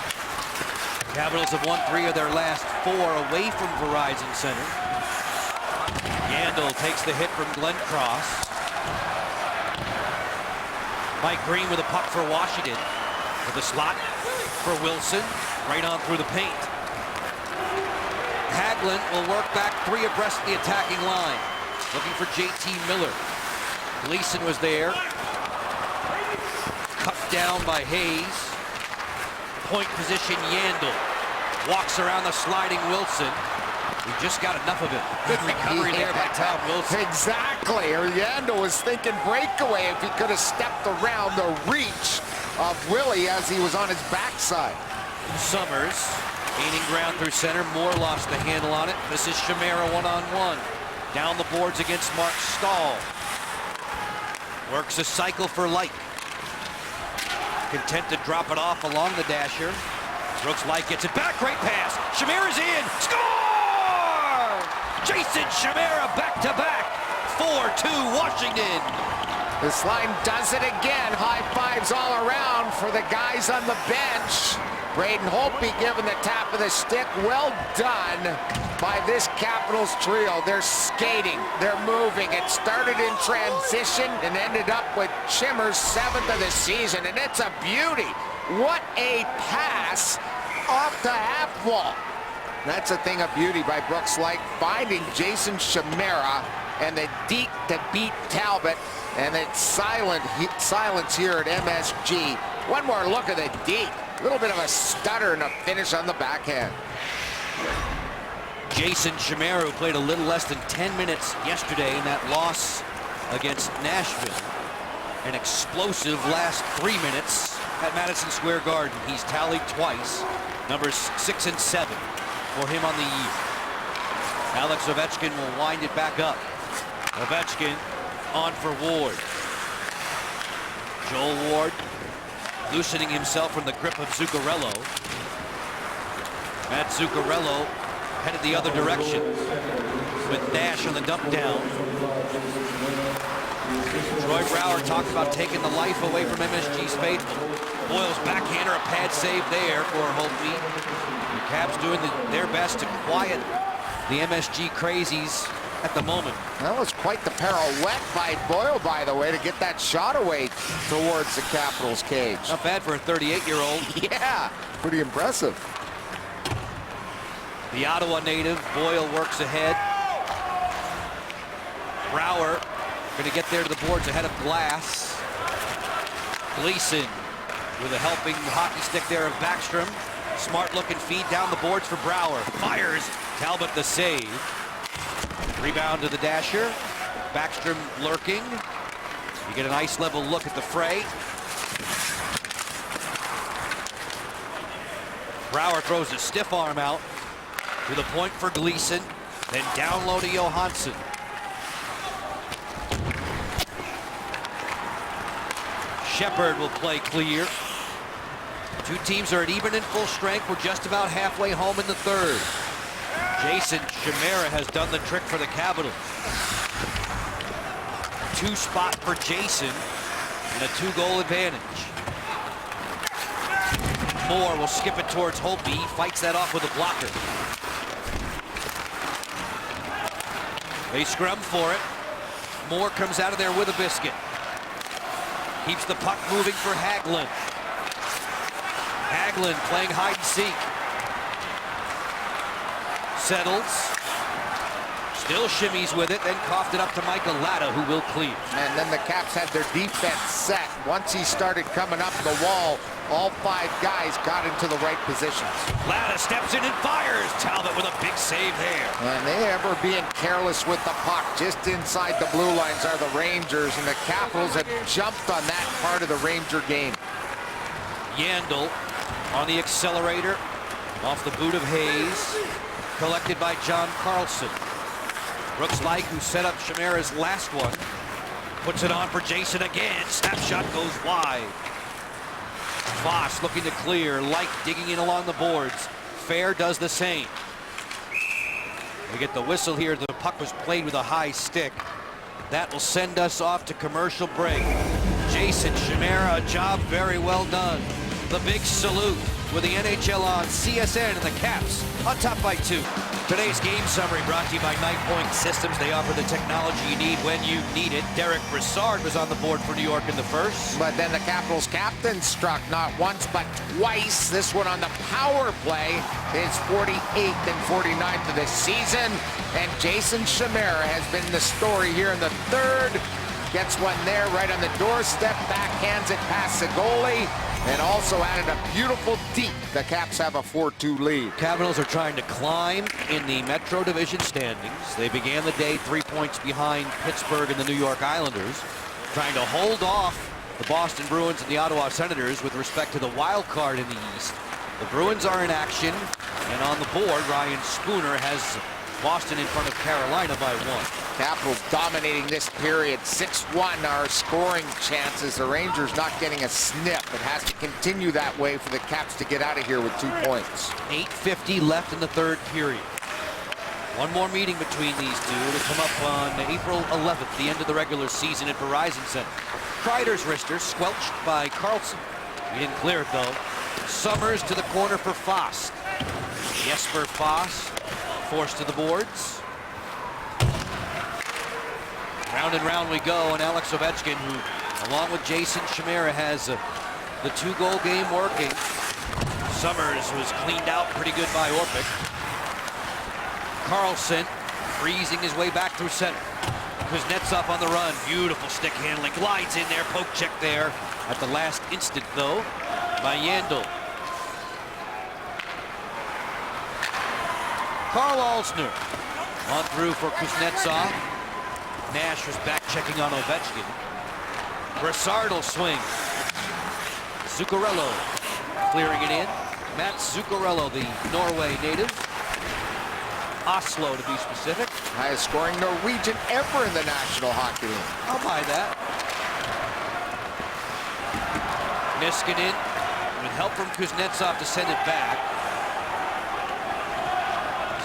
Capitals have won 3 of their last 4 away from Verizon Center. Yandle takes the hit from Glenn Cross. Mike Green with a puck for Washington. To the slot for Wilson. Right on through the paint. Hagelin will work back 3 abreast the attacking line. Looking for JT Miller. Gleason was there. Cut down by Hayes. Point position Yandle. Walks around the sliding Wilson. He just got enough of it. Good recovery there by Tom Wilson. Exactly. Orlando was thinking breakaway if he could have stepped around the reach of Willie as he was on his backside. Summers gaining ground through center. Moore lost the handle on it. This is Chimera one-on-one. Down the boards against Mark Stahl. Works a cycle for Light. Content to drop it off along the dasher. Brooks Light gets it back. Great pass. Chimera's in. Score! Jason Chimera back-to-back. 4-2 Washington. This line does it again. High fives all around for the guys on the bench. Braden Holtby giving the tap of the stick. Well done by this Capitals trio. They're skating. They're moving. It started in transition and ended up with Chimmer's 7th of the season. And it's a beauty. What a pass off the half wall. That's a thing of beauty by Brooks Light, finding Jason Chimera and the deke to beat Talbot. And it's silence here at MSG. One more look at the deke. A little bit of a stutter and a finish on the backhand. Jason Chimera, who played a little less than 10 minutes yesterday in that loss against Nashville. An explosive last 3 minutes at Madison Square Garden. He's tallied twice. Numbers 6 and 7 for him on the year. Alex Ovechkin will wind it back up. Ovechkin on for Ward. Joel Ward loosening himself from the grip of Zuccarello. Matt Zuccarello headed the other direction with Nash on the dump down. Troy Brouwer talked about taking the life away from MSG's faithful. Boyle's backhander, a pad save there for Holtby. The Caps doing their best to quiet the MSG crazies at the moment. That was quite the pirouette by Boyle, by the way, to get that shot away towards the Capitals cage. Not bad for a 38-year-old. Yeah, pretty impressive. The Ottawa native, Boyle works ahead. Brouwer going to get there to the boards ahead of Glass. Gleason with a helping hockey stick there of Backstrom. Smart looking feed down the boards for Brouwer. Fires. Talbot the save. Rebound to the dasher. Backstrom lurking. You get an ice level look at the fray. Brouwer throws a stiff arm out to the point for Gleason. Then down low to Johansson. Shepard will play clear. Two teams are at even in full strength. We're just about halfway home in the third. Jason Chimera has done the trick for the Capitals. Two spot for Jason and a 2-goal advantage. Moore will skip it towards Holtby. He fights that off with a blocker. They scrum for it. Moore comes out of there with a biscuit. Keeps the puck moving for Hagelin. Hagelin playing hide and seek. Settles. Still shimmies with it, then coughed it up to Michael Latta, who will clear. And then the Caps had their defense set. Once he started coming up the wall, all 5 guys got into the right positions. Latta steps in and fires. Talbot with a big save there. And they ever being careless with the puck. Just inside the blue lines are the Rangers, and the Capitals have jumped on that part of the Ranger game. Yandel on the accelerator. Off the boot of Hayes. Collected by John Carlson. Brooks Light, who set up Chimera's last one, puts it on for Jason again. Snapshot goes wide. Voss looking to clear. Light digging in along the boards. Fair does the same. We get the whistle here. The puck was played with a high stick. That will send us off to commercial break. Jason Chimera, a job very well done. The big salute with the NHL on CSN and the Caps on top by 2. Today's game summary brought to you by Night Point Systems. They offer the technology you need when you need it. Derek Brassard was on the board for New York in the first. But then the Capitals captain struck not once but twice. This one on the power play, his 48th and 49th of the season. And Jason Chimera has been the story here in the third. Gets one there right on the doorstep, backhands it past the goalie. and also added a beautiful deep. The Caps have a 4-2 lead. Capitals are trying to climb in the Metro Division standings. They began the day 3 points behind Pittsburgh and the New York Islanders, trying to hold off the Boston Bruins and the Ottawa Senators with respect to the wild card in the East. The Bruins are in action, and on the board, Ryan Spooner has Boston in front of Carolina by 1. Capitals dominating this period. 6-1 our scoring chances. The Rangers not getting a sniff. It has to continue that way for the Caps to get out of here with 2 points. 8:50 left in the third period. One more meeting between these two to come up on April 11th, the end of the regular season at Verizon Center. Kreider's wrister squelched by Carlson. He didn't clear it though. Summers to the corner for Foss. Jesper Foss forced to the boards. Round and round we go, and Alex Ovechkin, who along with Jason Chimera has the 2-goal game working. Summers was cleaned out pretty good by Orpik. Carlson freezing his way back through center. Kuznetsov on the run. Beautiful stick handling. Glides in there. Poke check there. At the last instant, though, by Yandel. Carl Alsner on through for Kuznetsov. Nash was back checking on Ovechkin. Brassard will swing. Zuccarello clearing it in. Matt Zuccarello, the Norway native. Oslo, to be specific. Highest scoring Norwegian ever in the National Hockey League. I'll buy that. Niskanen with help from Kuznetsov to send it back.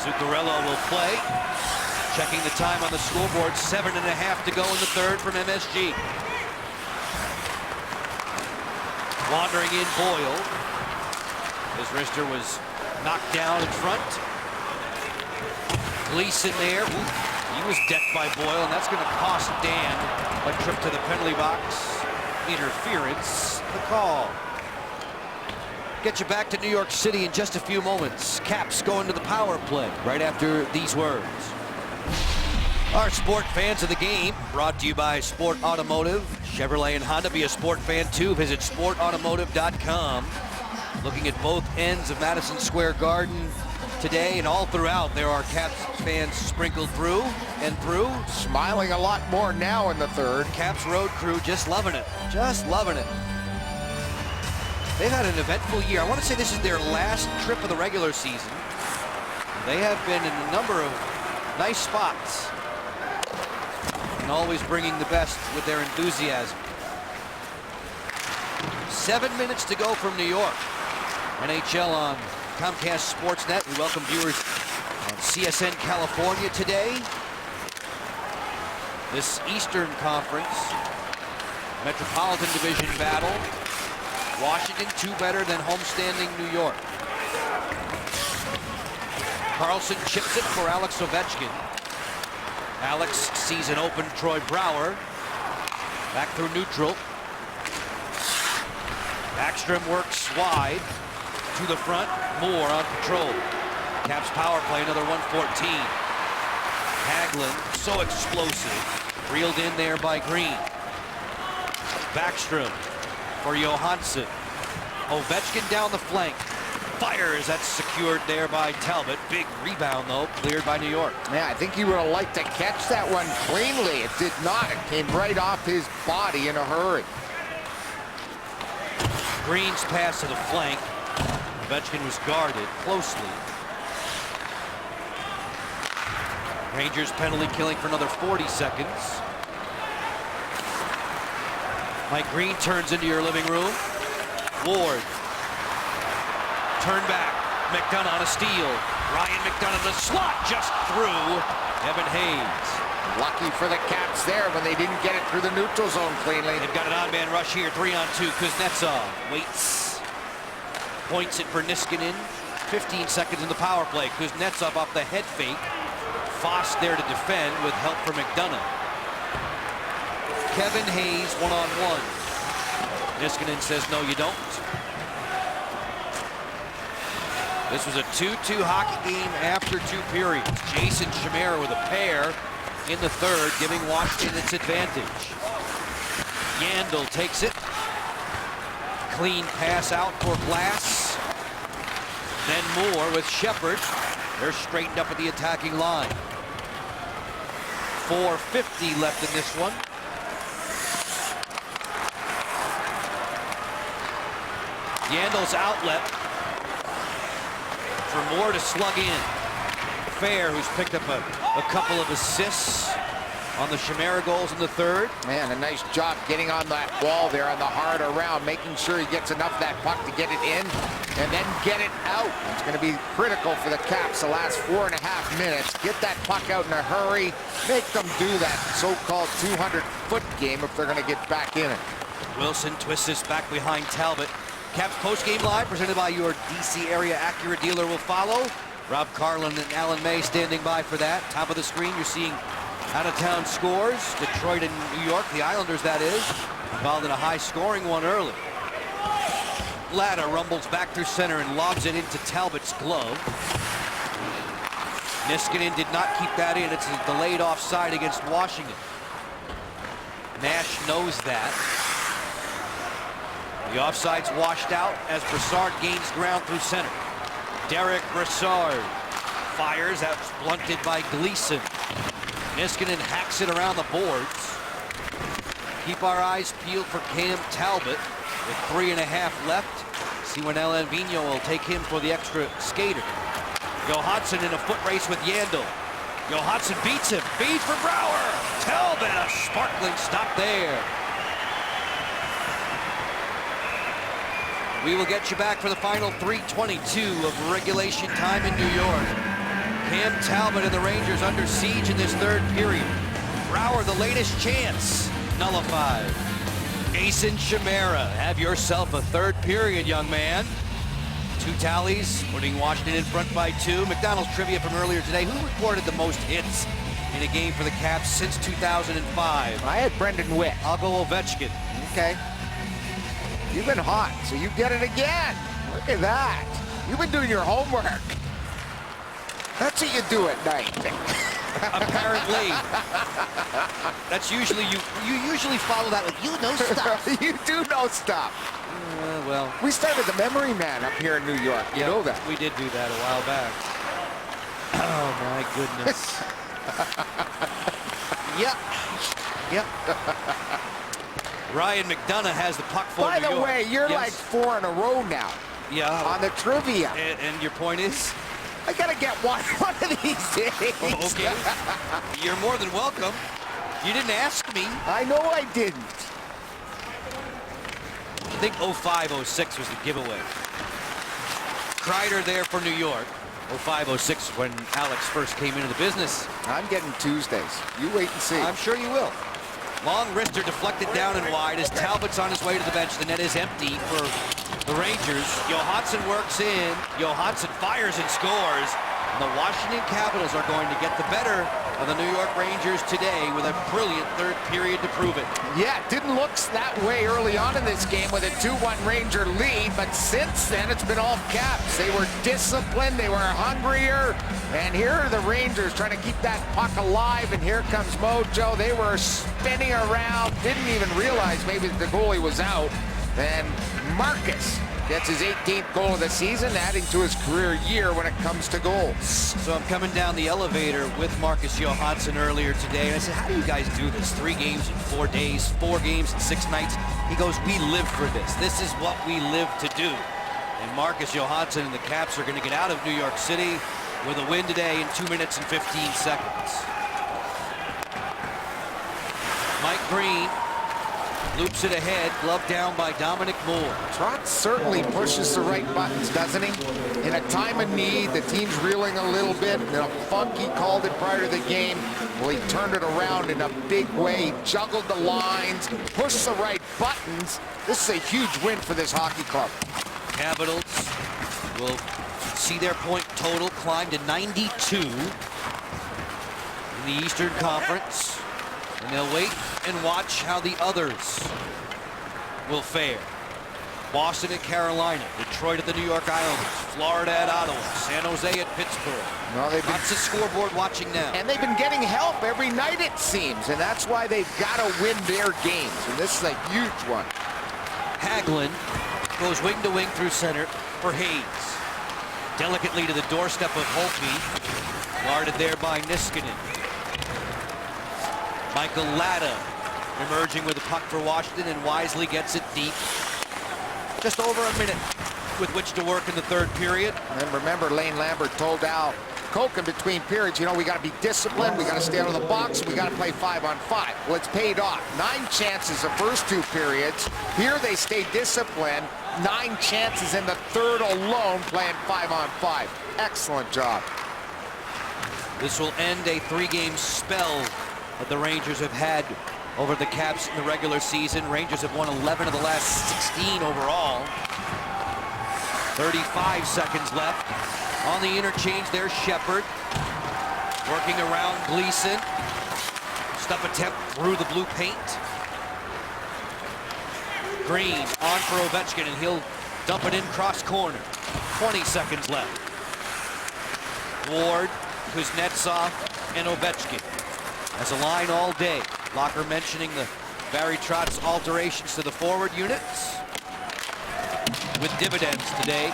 Zuccarello will play. Checking the time on the scoreboard. 7.5 to go in the third from MSG. Wandering in Boyle. His wrister was knocked down in front. Gleason there. He was decked by Boyle, and that's going to cost Dan a trip to the penalty box. Interference, the call. Get you back to New York City in just a few moments. Caps going to the power play right after these words. Our sport fans of the game, brought to you by Sport Automotive. Chevrolet and Honda, be a sport fan too. Visit sportautomotive.com. Looking at both ends of Madison Square Garden today and all throughout, there are Caps fans sprinkled through and through. Smiling a lot more now in the third. Caps road crew just loving it. Just loving it. They've had an eventful year. I want to say this is their last trip of the regular season. They have been in a number of nice spots and always bringing the best with their enthusiasm. 7 minutes to go from New York. NHL on Comcast Sportsnet. We welcome viewers on CSN California today. This Eastern Conference Metropolitan Division battle. Washington 2 better than homestanding New York. Carlson chips it for Alex Ovechkin. Alex sees an open Troy Brouwer. Back through neutral. Backstrom works wide to the front. Moore on patrol. Caps power play, another 114. Hagelin, so explosive. Reeled in there by Green. Backstrom for Johansson. Ovechkin down the flank. Fires, that's secured there by Talbot. Big rebound though, cleared by New York. Yeah, I think he would have liked to catch that one cleanly. It did not. It came right off his body in a hurry. Green's pass to the flank. Ovechkin was guarded closely. Rangers penalty killing for another 40 seconds. Mike Green turns into your living room. Ward. Turn back. McDonough on a steal. Ryan McDonough the slot just through Evan Hayes. Lucky for the Caps there when they didn't get it through the neutral zone cleanly. They've got an odd man rush here. 3-on-2. Kuznetsov waits. Points it for Niskanen. 15 seconds in the power play. Kuznetsov off the head fake. Foss there to defend with help from McDonough. Kevin Hayes one-on-one. Niskanen says, no, you don't. This was a 2-2 hockey game after 2 periods. Jason Chimera with a pair in the third, giving Washington its advantage. Yandel takes it. clean pass out for Glass. Then Moore with Shepard. They're straightened up at the attacking line. 4:50 left in this one. Yandel's outlet for Moore to slug in. Fair, who's picked up a couple of assists on the Chimera goals in the third. Man, a nice job getting on that wall there on the hard around, making sure he gets enough of that puck to get it in and then get it out. It's going to be critical for the Caps the last 4.5 minutes. Get that puck out in a hurry. Make them do that so-called 200-foot game if they're going to get back in it. Wilson twists this back behind Talbot. Caps post-game live presented by your DC area Acura dealer will follow. Rob Carlin and Alan May standing by for that. Top of the screen, you're seeing out-of-town scores. Detroit and New York, the Islanders that is, involved in a high-scoring one early. Latta rumbles back through center and lobs it into Talbot's glove. Niskanen did not keep that in. It's a delayed offside against Washington. Nash knows that. The offside's washed out as Brassard gains ground through center. Derek Brassard fires. That's blunted by Gleason. Niskanen hacks it around the boards. Keep our eyes peeled for Cam Talbot with 3.5 left. See when Alain Vigneault will take him for the extra skater. Johansson in a foot race with Yandel. Johansson beats him. Feed for Brouwer. Talbot, a sparkling stop there. We will get you back for the final 3:22 of regulation time in New York. Cam Talbot and the Rangers under siege in this third period. Brouwer, the latest chance, nullified. Jason Chimera, have yourself a third period, young man. 2 tallies, putting Washington in front by 2. McDonald's trivia from earlier today. Who recorded the most hits in a game for the Caps since 2005? I had Brendan Witt. I'll go Ovechkin. Okay. You've been hot, so you get it again. Look at that. You've been doing your homework. That's what you do at night. Apparently. That's usually, you usually follow that with, you know stuff. You do know stuff. Well. We started the Memory Man up here in New York. You know that. We did do that a while back. Oh, my goodness. Yep. Ryan McDonough has the puck for By New the York. way, you're like 4 in a row now. Yeah. On the trivia. And your point is? I gotta get one of these days. Oh, okay. You're more than welcome. You didn't ask me. I know I didn't. I think 05-06 was the giveaway. Kreider there for New York. 05-06 when Alex first came into the business. I'm getting Tuesdays. You wait and see. I'm sure you will. Long wrister deflected down and wide as Talbot's on his way to the bench. The net is empty for the Rangers. Johansson works in. Johansson fires and scores. And the Washington Capitals are going to get the better of the New York Rangers today with a brilliant third period to prove it. Yeah, it didn't look that way early on in this game with a 2-1 Ranger lead, but since then it's been all Caps. They were disciplined, they were hungrier, and here are the Rangers trying to keep that puck alive, and here comes Mojo. They were spinning around, didn't even realize maybe the goalie was out, and Marcus gets his 18th goal of the season, adding to his career year when it comes to goals. So I'm coming down the elevator with Marcus Johansson earlier today, and I said, how do you guys do this? 3 games in 4 days, 4 games in 6 nights? He goes, we live for this. This is what we live to do. And Marcus Johansson and the Caps are going to get out of New York City with a win today in 2 minutes and 15 seconds. Mike Green loops it ahead, glove down by Dominic Moore. Trotz certainly pushes the right buttons, doesn't he? In a time of need, the team's reeling a little bit. In a funk, he called it prior to the game. Well, he turned it around in a big way. He juggled the lines, pushed the right buttons. This is a huge win for this hockey club. Capitals will see their point total climb to 92 in the Eastern Conference. And they'll wait and watch how the others will fare. Boston at Carolina, Detroit at the New York Islanders, Florida at Ottawa, San Jose at Pittsburgh. Well, lots of scoreboard watching now. And they've been getting help every night, it seems, and that's why they've got to win their games. And this is a huge one. Hagelin Goes wing to wing through center for Hayes. Delicately to the doorstep of Holtby. Guarded there by Niskanen. Michael Latta emerging with the puck for Washington and wisely gets it deep. Just over a minute with which to work in the third period. And remember, Lane Lambert told Al Koken between periods, you know, we got to be disciplined, we got to stay out of the box, and we got to play 5-on-5. Well, it's paid off. 9 chances the first 2 periods. Here they stay disciplined. 9 chances in the third alone, playing 5-on-5. Excellent job. This will end a 3-game spell that the Rangers have had over the Caps in the regular season. Rangers have won 11 of the last 16 overall. 35 seconds left. On the interchange, there's Shepard. Working around Gleason. Stuff attempt through the blue paint. Green on for Ovechkin, and he'll dump it in cross corner. 20 seconds left. Ward, Kuznetsov, and Ovechkin. As a line all day. Locker mentioning the Barry Trotz alterations to the forward units. With dividends today.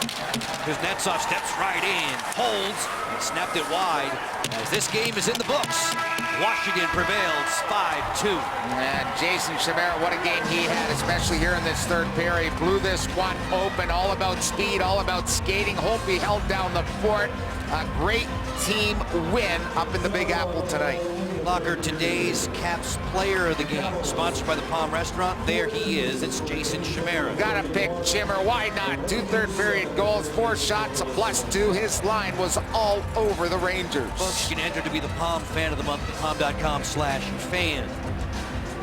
Kuznetsov steps right in, holds, and snapped it wide. As this game is in the books, Washington prevails 5-2. And Jason Chimera, what a game he had, especially here in this third period. Blew this one open, all about speed, all about skating. Holtby held down the fort. A great team win up in the Big Apple tonight. Locker, today's Caps player of the game, sponsored by the Palm Restaurant. There he is. It's Jason Chimera. Gotta pick Chimera. Why not? 2 third period goals, 4 shots, a +2. His line was all over the Rangers. Folks, you can enter to be the Palm Fan of the Month at palm.com/fan.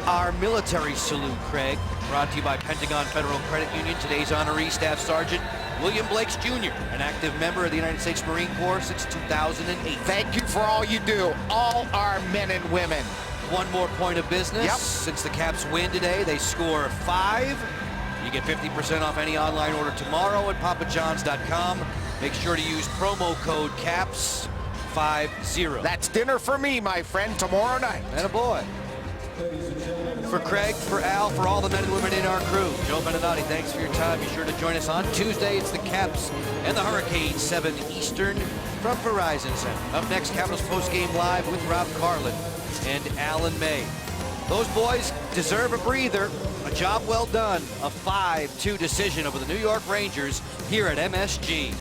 Our military salute, Craig, brought to you by Pentagon Federal Credit Union. Today's honoree, Staff Sergeant William Blakes Jr., an active member of the United States Marine Corps since 2008. Thank you for all you do, all our men and women. One more point of business. Yep. Since the Caps win today, they score 5. You get 50% off any online order tomorrow at papajohns.com. Make sure to use promo code CAPS50. That's dinner for me, my friend, tomorrow night. And a boy. For Craig, for Al, for all the men and women in our crew, Joe Beninati, thanks for your time. Be sure to join us on Tuesday. It's the Caps and the Hurricanes, 7 Eastern from Verizon Center. Up next, Capitals Postgame Live with Rob Carlin and Alan May. Those boys deserve a breather. A job well done. A 5-2 decision over the New York Rangers here at MSG.